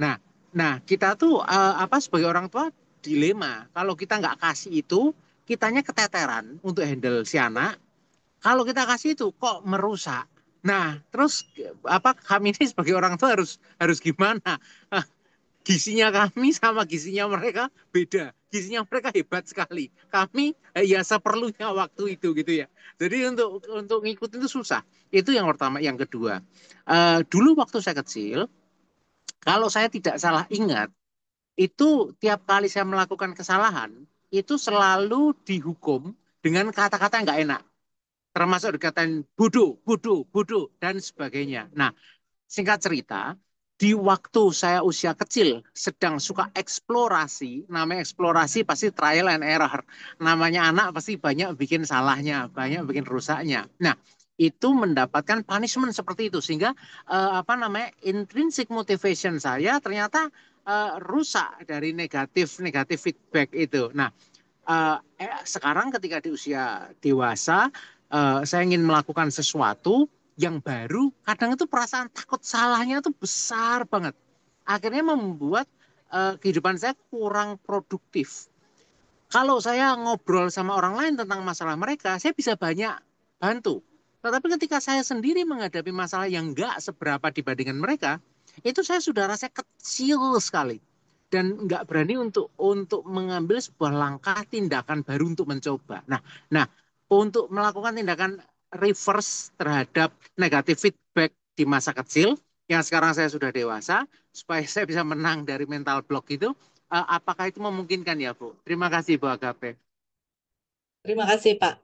Nah, nah kita tuh apa sebagai orang tua dilema. Kalau kita nggak kasih itu, kitanya keteteran untuk handle si anak. Kalau kita kasih itu kok merusak. Nah, terus apa kami ini sebagai orang tua harus harus gimana? Ah, Gizinya kami sama gizinya mereka beda. Gizinya mereka hebat sekali. Kami ya seperlunya waktu itu gitu ya. Jadi untuk ngikutin itu susah. Itu yang pertama. Yang kedua, dulu waktu saya kecil, kalau saya tidak salah ingat, itu tiap kali saya melakukan kesalahan, itu selalu dihukum dengan kata-kata yang nggak enak. Termasuk dikatain bodoh, bodoh, bodoh, dan sebagainya. Nah, singkat cerita, di waktu saya usia kecil sedang suka eksplorasi, namanya eksplorasi pasti trial and error. Namanya anak pasti banyak bikin salahnya, banyak bikin rusaknya. Nah, itu mendapatkan punishment seperti itu sehingga apa namanya intrinsic motivation saya ternyata rusak dari negatif negatif feedback itu. Nah, sekarang ketika di usia dewasa, saya ingin melakukan sesuatu yang baru, kadang itu perasaan takut salahnya itu besar banget. Akhirnya membuat kehidupan saya kurang produktif. Kalau saya ngobrol sama orang lain tentang masalah mereka, saya bisa banyak bantu. Tetapi ketika saya sendiri menghadapi masalah yang enggak seberapa dibandingkan mereka, itu saya sudah rasa kecil sekali dan nggak berani untuk mengambil sebuah langkah tindakan baru untuk mencoba. Nah, untuk melakukan tindakan reverse terhadap negatif feedback di masa kecil yang sekarang saya sudah dewasa, supaya saya bisa menang dari mental block itu, apakah itu memungkinkan ya, Bu? Terima kasih, Bu Agape. Terima kasih, Pak.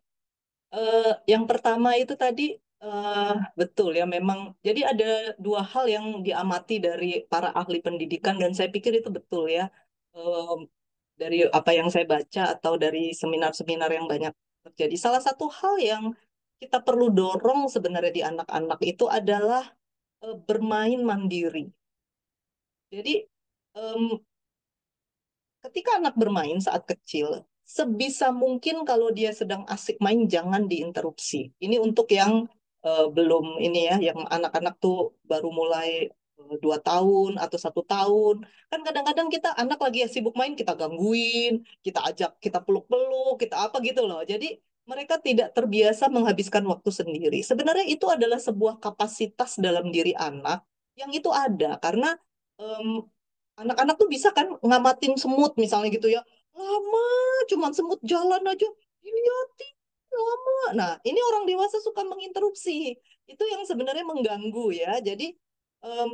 Yang pertama itu tadi eh, betul ya memang. Jadi ada dua hal yang diamati dari para ahli pendidikan dan saya pikir itu betul ya. Eh, dari apa yang saya baca atau dari seminar-seminar yang banyak terjadi. Salah satu hal yang kita perlu dorong sebenarnya di anak-anak itu adalah bermain mandiri. Jadi em, ketika anak bermain saat kecil, sebisa mungkin kalau dia sedang asik main jangan diinterupsi. Ini untuk yang belum ini ya, yang anak-anak tuh baru mulai 2 tahun atau 1 tahun. Kan kadang-kadang kita anak lagi sibuk main kita gangguin, kita ajak, kita peluk-peluk, kita apa gitu loh. Jadi mereka tidak terbiasa menghabiskan waktu sendiri. Sebenarnya itu adalah sebuah kapasitas dalam diri anak yang itu ada karena em, anak-anak tuh bisa kan ngamatin semut misalnya gitu ya. Lama, cuman semut jalan aja dilihatin lama. Nah, ini orang dewasa suka menginterupsi. Itu yang sebenarnya mengganggu ya. Jadi em,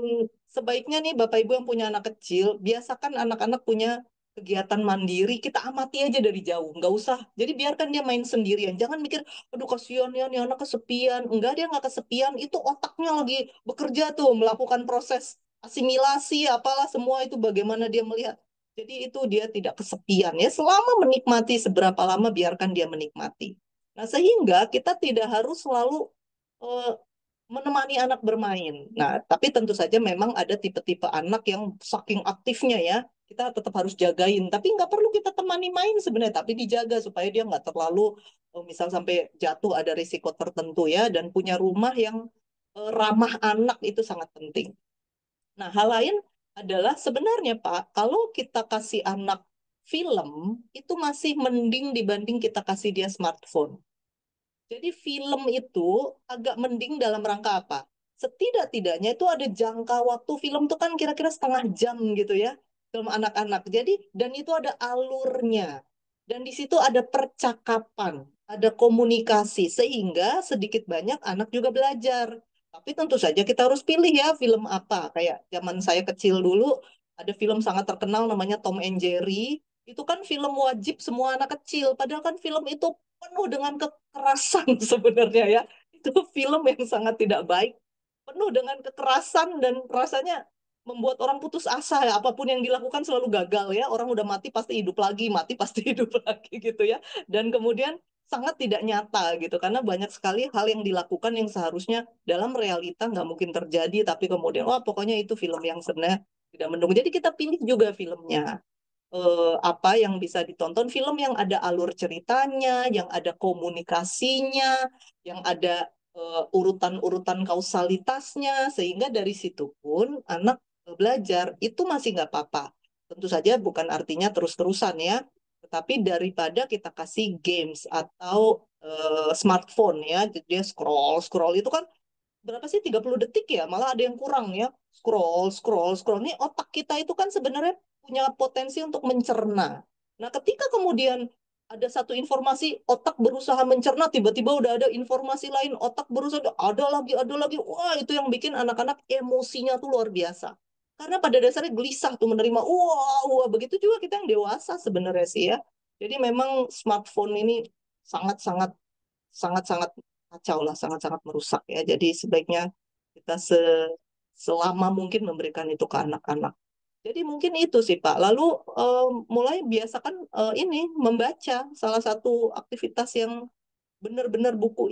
sebaiknya nih Bapak Ibu yang punya anak kecil, biasakan anak-anak punya kegiatan mandiri, kita amati aja dari jauh, nggak usah. Jadi biarkan dia main sendirian. Jangan mikir, aduh kasihan ya nih anak kesepian. Enggak, dia nggak kesepian. Itu otaknya lagi bekerja tuh, melakukan proses asimilasi, apalah semua itu bagaimana dia melihat. Jadi itu dia tidak kesepian ya. Selama menikmati seberapa lama biarkan dia menikmati. Nah, sehingga kita tidak harus selalu eh, menemani anak bermain. Nah, tapi tentu saja memang ada tipe-tipe anak yang saking aktifnya ya, kita tetap harus jagain. Tapi nggak perlu kita temani main sebenarnya, tapi dijaga supaya dia nggak terlalu, misal sampai jatuh ada risiko tertentu ya, dan punya rumah yang ramah anak itu sangat penting. Nah, hal lain adalah sebenarnya Pak, kalau kita kasih anak film, itu masih mending dibanding kita kasih dia smartphone. Jadi film itu agak mending dalam rangka apa? Setidak-tidaknya itu ada jangka waktu film itu kan kira-kira setengah jam gitu ya. Film anak-anak. Jadi dan itu ada alurnya. Dan di situ ada percakapan, ada komunikasi sehingga sedikit banyak anak juga belajar. Tapi tentu saja kita harus pilih ya film apa. Kayak zaman saya kecil dulu ada film sangat terkenal namanya Tom and Jerry. Itu kan film wajib semua anak kecil. Padahal kan film itu penuh dengan kekerasan sebenarnya ya. Itu film yang sangat tidak baik, penuh dengan kekerasan dan rasanya membuat orang putus asa ya. Apapun yang dilakukan selalu gagal ya. Orang udah mati pasti hidup lagi, mati pasti hidup lagi gitu ya. Dan kemudian sangat tidak nyata gitu karena banyak sekali hal yang dilakukan yang seharusnya dalam realita nggak mungkin terjadi tapi kemudian wah pokoknya itu film yang sebenarnya tidak mendukung. Jadi kita pilih juga filmnya apa yang bisa ditonton, film yang ada alur ceritanya, yang ada komunikasinya, yang ada urutan-urutan kausalitasnya, sehingga dari situ pun anak belajar itu masih nggak apa-apa. Tentu saja bukan artinya terus-terusan ya, tetapi daripada kita kasih games atau smartphone ya, jadi dia scroll scroll itu kan berapa sih 30 detik ya malah ada yang kurang ya scroll scroll scroll nih otak kita itu kan sebenarnya punya potensi untuk mencerna. Nah ketika kemudian ada satu informasi otak berusaha mencerna tiba-tiba udah ada informasi lain otak berusaha ada lagi wah itu yang bikin anak-anak emosinya tuh luar biasa karena pada dasarnya gelisah tuh menerima wah wah begitu juga kita yang dewasa sebenarnya sih ya. Jadi memang smartphone ini sangat-sangat sangat-sangat kacau lah, sangat-sangat merusak ya. Jadi sebaiknya kita selama mungkin memberikan itu ke anak-anak. Jadi mungkin itu sih Pak. Lalu mulai biasakan ini membaca salah satu aktivitas yang benar-benar buku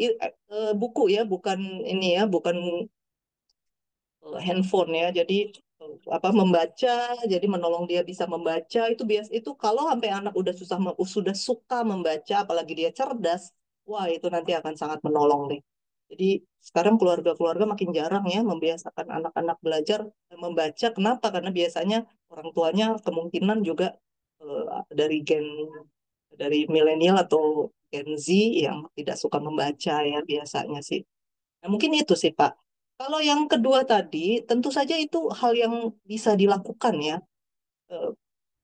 ya, bukan ini ya, bukan handphone ya. Jadi apa membaca, jadi menolong dia bisa membaca itu bias itu kalau sampai anak udah sudah suka membaca, apalagi dia cerdas, wah itu nanti akan sangat menolong deh. Jadi sekarang keluarga-keluarga makin jarang ya membiasakan anak-anak belajar membaca. Kenapa? Karena biasanya orang tuanya kemungkinan juga dari milenial atau Gen Z yang tidak suka membaca ya biasanya sih. Nah, mungkin itu sih, Pak. Kalau yang kedua tadi, tentu saja itu hal yang bisa dilakukan ya. Eh,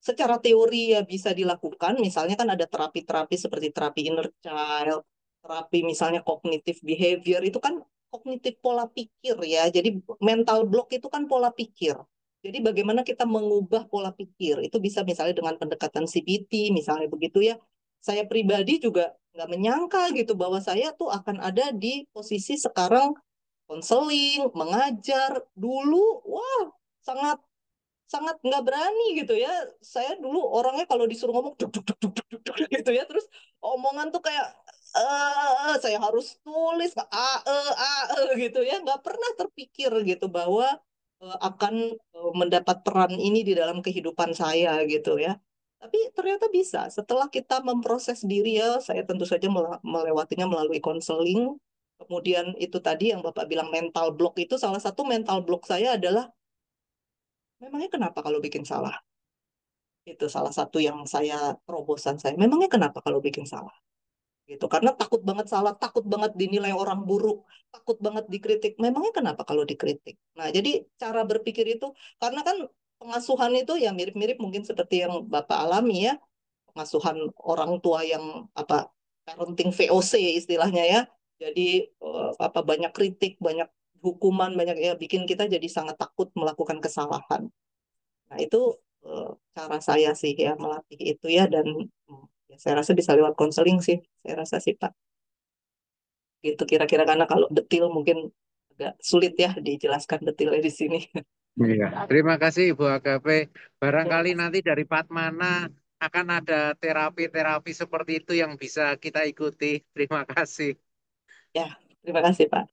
Secara teori ya bisa dilakukan. Misalnya kan ada terapi-terapi seperti terapi inner child, terapi misalnya cognitive behavior, itu kan kognitif pola pikir ya. Jadi mental block itu kan pola pikir. Jadi bagaimana kita mengubah pola pikir, itu bisa misalnya dengan pendekatan CBT, misalnya begitu ya. Saya pribadi juga nggak menyangka gitu bahwa saya tuh akan ada di posisi sekarang konseling, mengajar. Dulu, wah, sangat sangat nggak berani gitu ya. Saya dulu orangnya kalau disuruh ngomong duk, duk, duk, duk, duk, duk, duk, gitu ya. Terus omongan tuh kayak saya harus tulis gitu ya. Nggak pernah terpikir gitu bahwa akan mendapat peran ini di dalam kehidupan saya gitu ya. Tapi ternyata bisa. Setelah kita memproses diri ya, saya tentu saja melewatinya melalui konseling. Kemudian itu tadi yang Bapak bilang mental block itu salah satu mental block saya adalah memangnya kenapa kalau bikin salah? Itu salah satu yang saya terobosan saya. Memangnya kenapa kalau bikin salah? Gitu. Karena takut banget salah, takut banget dinilai orang buruk, takut banget dikritik. Memangnya kenapa kalau dikritik? Nah, jadi cara berpikir itu karena kan pengasuhan itu ya mirip-mirip mungkin seperti yang Bapak alami ya, pengasuhan orang tua yang apa parenting VOC istilahnya ya. Jadi apa banyak kritik, banyak hukuman, banyak ya bikin kita jadi sangat takut melakukan kesalahan. Nah, itu eh, cara saya sih ya melatih itu ya dan ya, saya rasa bisa lewat konseling sih. Saya rasa sih Pak. Gitu kira-kira karena kalau detil mungkin agak sulit ya dijelaskan detilnya di sini. Iya. Terima kasih Ibu Agape. Barangkali nanti dari Patmana akan ada terapi-terapi seperti itu yang bisa kita ikuti. Terima kasih. Ya, terima kasih Pak.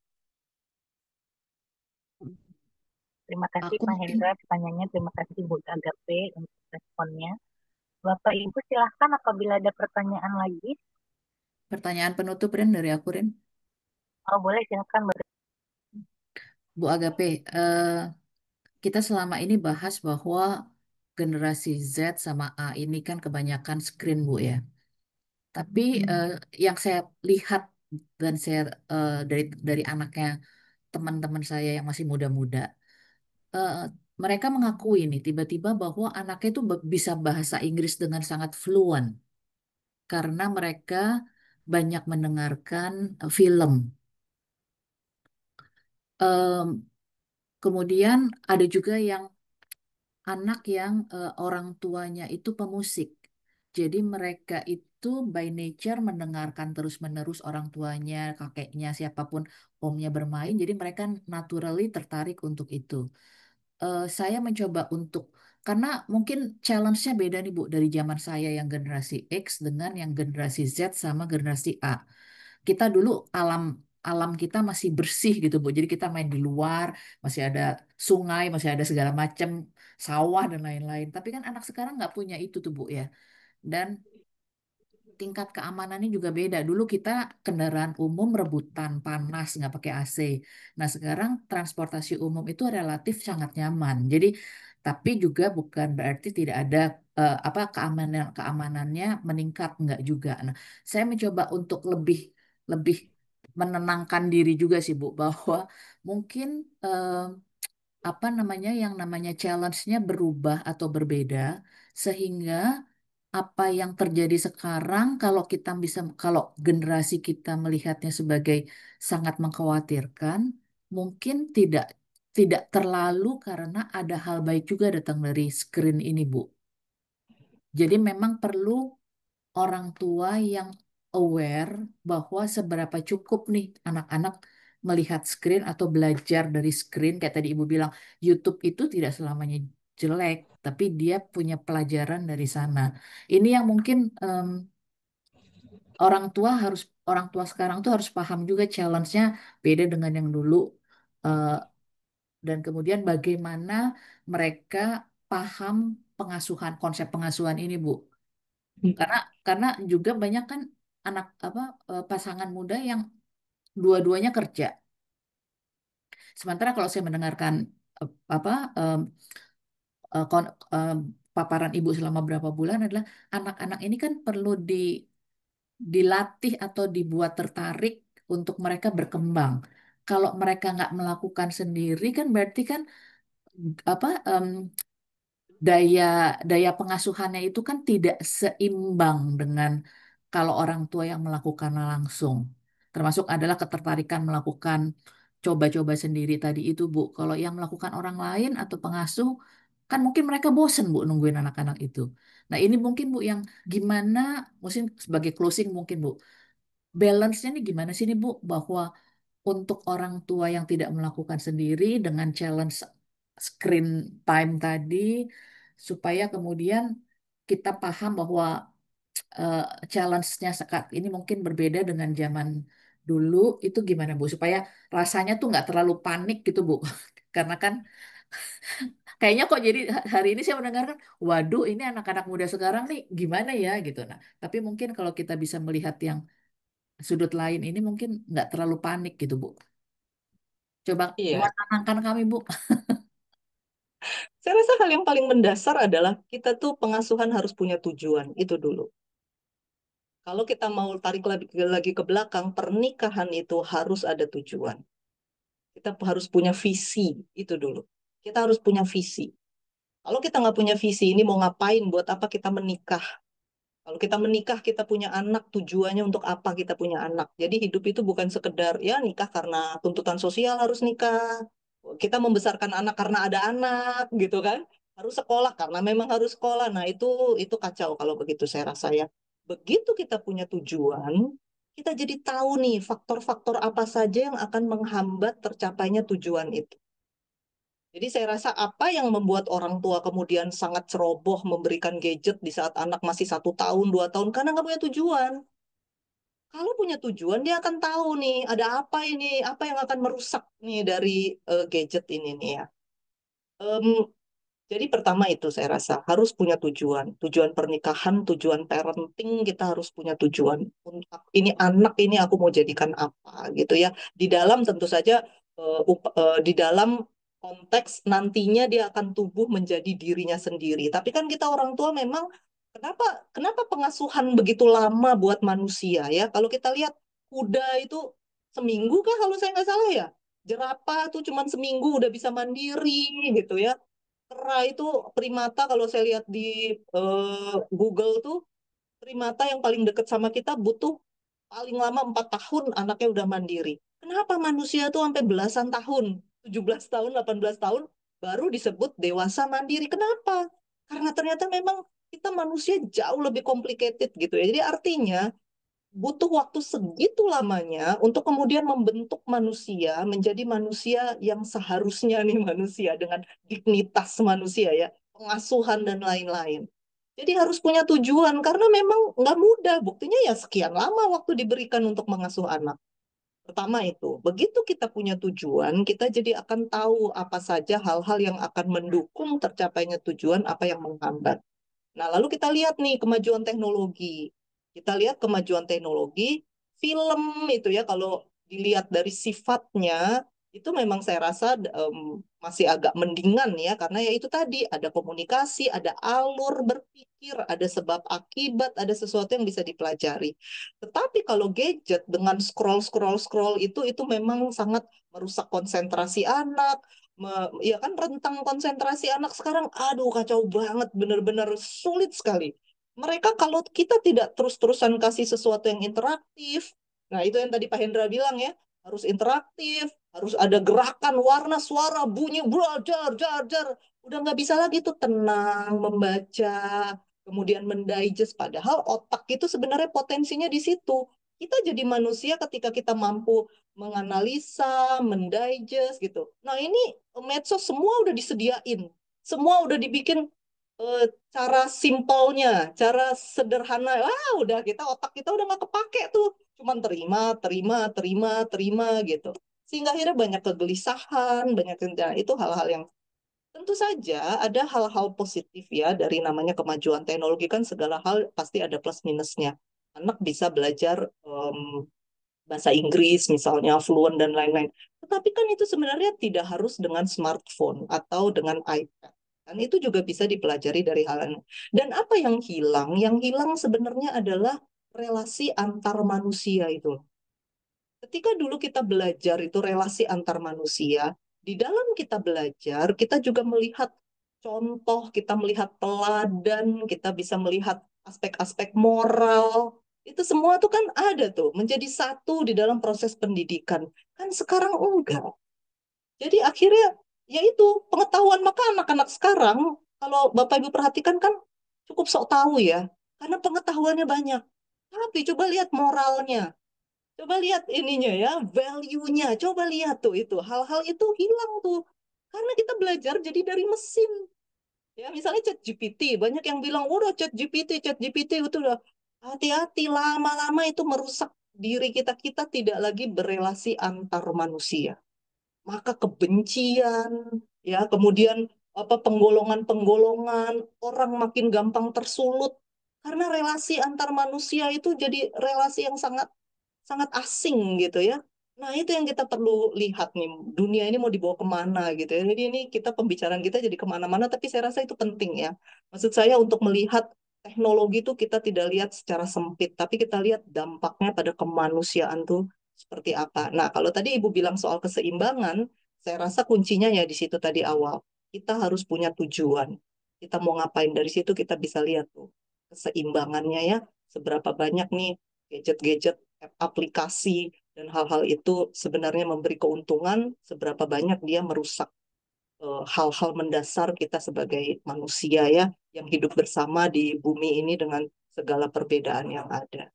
Terima kasih Aku Pak mungkin Hendra pertanyaannya. Terima kasih Bu Agape untuk responnya. Bapak Ibu silahkan apabila ada pertanyaan lagi. pertanyaan penutup Ren dari aku Ren. Oh boleh silahkan. Bu Agape, kita selama ini bahas bahwa generasi Z sama A ini kan kebanyakan screen Bu ya. Tapi yang saya lihat dan saya dari anaknya teman-teman saya yang masih muda-muda, eh, mereka mengakui nih tiba-tiba bahwa anaknya itu bisa bahasa Inggris dengan sangat fluent karena mereka banyak mendengarkan film. Em, Kemudian ada juga yang anak yang orang tuanya itu pemusik. Jadi mereka itu by nature mendengarkan terus-menerus orang tuanya, kakeknya, siapapun omnya bermain. Jadi mereka naturally tertarik untuk itu. Saya mencoba untuk karena mungkin challenge-nya beda nih Bu dari zaman saya yang generasi X dengan yang generasi Z sama generasi A. Kita dulu alam alam kita masih bersih gitu Bu. Jadi kita main di luar, masih ada sungai, masih ada segala macam sawah dan lain-lain. Tapi kan anak sekarang nggak punya itu tuh Bu ya. Dan tingkat keamanannya juga beda. Dulu kita kendaraan umum rebutan, panas, nggak pakai AC. Nah, sekarang transportasi umum itu relatif sangat nyaman. Jadi, tapi juga bukan berarti tidak ada apa keamanannya meningkat, nggak juga. Nah, saya mencoba untuk lebih lebih menenangkan diri juga sih Bu bahwa mungkin apa namanya yang namanya challenge-nya berubah atau berbeda sehingga apa yang terjadi sekarang kalau generasi kita melihatnya sebagai sangat mengkhawatirkan, mungkin tidak tidak terlalu karena ada hal baik juga datang dari screen ini, Bu. Jadi memang perlu orang tua yang aware bahwa seberapa cukup nih anak-anak melihat screen atau belajar dari screen. Kayak tadi Ibu bilang, YouTube itu tidak selamanya jelek, tapi dia punya pelajaran dari sana. Ini yang mungkin orang tua harus orang tua sekarang tuh harus paham juga challenge-nya beda dengan yang dulu. Eh, dan kemudian bagaimana mereka paham konsep pengasuhan ini, Bu. Karena karena juga banyak kan anak apa pasangan muda yang dua-duanya kerja. Sementara kalau saya mendengarkan apa em, paparan ibu selama berapa bulan adalah anak-anak ini kan perlu dilatih atau dibuat tertarik untuk mereka berkembang. Kalau mereka nggak melakukan sendiri kan berarti kan apa daya daya pengasuhannya itu kan tidak seimbang dengan kalau orang tua yang melakukannya langsung. Termasuk adalah ketertarikan melakukan coba-coba sendiri tadi itu, Bu. Kalau yang melakukan orang lain atau pengasuh, kan mungkin mereka bosen, Bu, nungguin anak-anak itu. Nah, ini mungkin, Bu, yang gimana, mungkin sebagai closing mungkin, Bu, balance-nya nih gimana sih nih, Bu, bahwa untuk orang tua yang tidak melakukan sendiri dengan challenge screen time tadi, supaya kemudian kita paham bahwa eh, challenge-nya saat ini mungkin berbeda dengan zaman dulu, itu gimana Bu? Supaya rasanya tuh nggak terlalu panik gitu Bu. Karena kan kayaknya kok jadi hari ini saya mendengarkan, waduh ini anak-anak muda sekarang nih gimana ya gitu. Nah, tapi mungkin kalau kita bisa melihat yang sudut lain ini mungkin nggak terlalu panik gitu Bu. Coba Iya, tenangkan kami, Bu. saya rasa hal yang paling mendasar adalah kita tuh pengasuhan harus punya tujuan, itu dulu. Kalau kita mau tarik lagi ke belakang, pernikahan itu harus ada tujuan. Kita harus punya visi, itu dulu. Kita harus punya visi. Kalau kita nggak punya visi, ini mau ngapain, buat apa kita menikah? Kalau kita menikah, kita punya anak, tujuannya untuk apa kita punya anak. Jadi hidup itu bukan sekedar, ya nikah karena tuntutan sosial harus nikah. Kita membesarkan anak karena ada anak, gitu kan. Harus sekolah karena memang harus sekolah. Nah itu kacau kalau begitu saya rasa ya. Begitu kita punya tujuan, kita jadi tahu nih faktor-faktor apa saja yang akan menghambat tercapainya tujuan itu. Jadi saya rasa apa yang membuat orang tua kemudian sangat ceroboh memberikan gadget di saat anak masih 1 tahun, 2 tahun, karena nggak punya tujuan. Kalau punya tujuan, dia akan tahu nih, ada apa ini, apa yang akan merusak nih dari gadget ini nih ya. Em, jadi pertama itu saya rasa harus punya tujuan. Tujuan pernikahan, tujuan parenting, kita harus punya tujuan. Ini anak ini aku mau jadikan apa gitu ya. Di dalam tentu saja di dalam konteks nantinya dia akan tumbuh menjadi dirinya sendiri. Tapi kan kita orang tua memang kenapa kenapa pengasuhan begitu lama buat manusia ya? Kalau kita lihat kuda itu seminggu kah kalau saya nggak salah ya. Jerapah tuh cuman seminggu udah bisa mandiri gitu ya. Kera itu primata kalau saya lihat di Google tuh primata yang paling dekat sama kita butuh paling lama 4 tahun anaknya udah mandiri. Kenapa manusia tuh sampai belasan tahun, 17 tahun, 18 tahun baru disebut dewasa mandiri? Kenapa? Karena ternyata memang kita manusia jauh lebih complicated gitu ya. Jadi artinya butuh waktu segitu lamanya untuk kemudian membentuk manusia menjadi manusia yang seharusnya nih manusia dengan dignitas manusia ya, pengasuhan dan lain-lain. Jadi harus punya tujuan karena memang nggak mudah. Buktinya ya sekian lama waktu diberikan untuk mengasuh anak. Pertama itu, begitu kita punya tujuan, kita jadi akan tahu apa saja hal-hal yang akan mendukung tercapainya tujuan, apa yang menghambat. Nah, lalu kita lihat nih kemajuan teknologi. Kita lihat kemajuan teknologi, film itu ya kalau dilihat dari sifatnya itu memang saya rasa masih agak mendingan ya karena ya itu tadi ada komunikasi, ada alur berpikir, ada sebab akibat, ada sesuatu yang bisa dipelajari. Tetapi kalau gadget dengan scroll scroll scroll itu memang sangat merusak konsentrasi anak, ya kan rentang konsentrasi anak sekarang, aduh kacau banget, benar-benar sulit sekali. Mereka kalau kita tidak terus-terusan kasih sesuatu yang interaktif, nah itu yang tadi Pak Hendra bilang ya, harus interaktif, harus ada gerakan, warna, suara, bunyi, jar, jar, jar. Udah nggak bisa lagi tuh tenang, membaca, kemudian mendigest. Padahal otak itu sebenarnya potensinya di situ. Kita jadi manusia ketika kita mampu menganalisa, mendigest gitu. Nah ini medsos semua udah disediain, semua udah dibikin cara simpelnya, cara sederhana. Wah udah kita otak kita udah nggak kepake tuh, cuman terima, terima, terima, terima gitu. Sehingga akhirnya banyak kegelisahan, banyak nah, itu hal-hal yang tentu saja ada hal-hal positif ya dari namanya kemajuan teknologi kan segala hal pasti ada plus minusnya. Anak bisa belajar bahasa Inggris misalnya, fluent dan lain-lain. Tetapi kan itu sebenarnya tidak harus dengan smartphone atau dengan iPad. Dan itu juga bisa dipelajari dari hal lain. Dan apa yang hilang? Yang hilang sebenarnya adalah relasi antar manusia itu. Ketika dulu kita belajar itu relasi antar manusia, di dalam kita belajar, kita juga melihat contoh, kita melihat teladan, kita bisa melihat aspek-aspek moral. Itu semua tuh kan ada tuh, menjadi satu di dalam proses pendidikan. Kan sekarang enggak. Jadi akhirnya, ya itu, pengetahuan maka anak-anak sekarang, kalau Bapak Ibu perhatikan kan cukup sok tahu ya, karena pengetahuannya banyak. Tapi coba lihat moralnya, coba lihat ininya ya, value-nya. Coba lihat tuh itu. Hal-hal itu hilang tuh. Karena kita belajar jadi dari mesin. Ya, misalnya chat GPT. Banyak yang bilang, udah chat GPT itu udah. Hati-hati, lama-lama itu merusak diri kita. Kita tidak lagi berelasi antar manusia. Maka kebencian, ya, kemudian apa penggolongan-penggolongan, orang makin gampang tersulut. Karena relasi antar manusia itu jadi relasi yang sangat sangat asing gitu ya. Nah, itu yang kita perlu lihat nih, dunia ini mau dibawa kemana gitu ya. Jadi ini kita pembicaraan kita jadi kemana-mana, tapi saya rasa itu penting ya. Maksud saya untuk melihat teknologi itu kita tidak lihat secara sempit, tapi kita lihat dampaknya pada kemanusiaan tuh seperti apa. Nah, kalau tadi Ibu bilang soal keseimbangan, saya rasa kuncinya ya di situ tadi awal. Kita harus punya tujuan. Kita mau ngapain dari situ kita bisa lihat tuh keseimbangannya ya. Seberapa banyak nih gadget-gadget aplikasi dan hal-hal itu sebenarnya memberi keuntungan, seberapa banyak dia merusak hal-hal mendasar kita sebagai manusia ya, yang hidup bersama di bumi ini dengan segala perbedaan yang ada.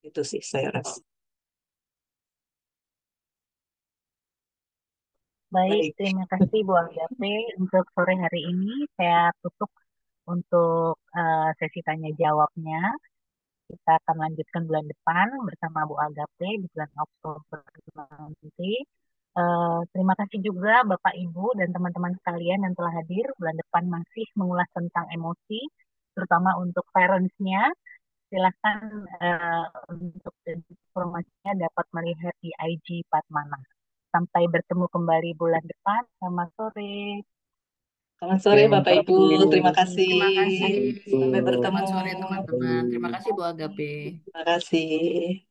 Itu sih saya rasa. Baik, Baik. terima kasih Bu Agape untuk sore hari ini. Saya tutup untuk sesi tanya jawabnya. Kita akan lanjutkan bulan depan bersama Bu Agape di bulan Oktober nanti. Terima kasih juga Bapak Ibu dan teman-teman sekalian yang telah hadir. Bulan depan masih mengulas tentang emosi, terutama untuk parents-nya. Silahkan untuk informasinya dapat melihat di IG Padmana. Sampai bertemu kembali bulan depan. Selamat sore. Selamat Oke, sore Bapak Ibu, terima kasih. Terima kasih. Sampai bertemu. Selamat sore teman-teman. Terima kasih Bu Agape. Terima kasih.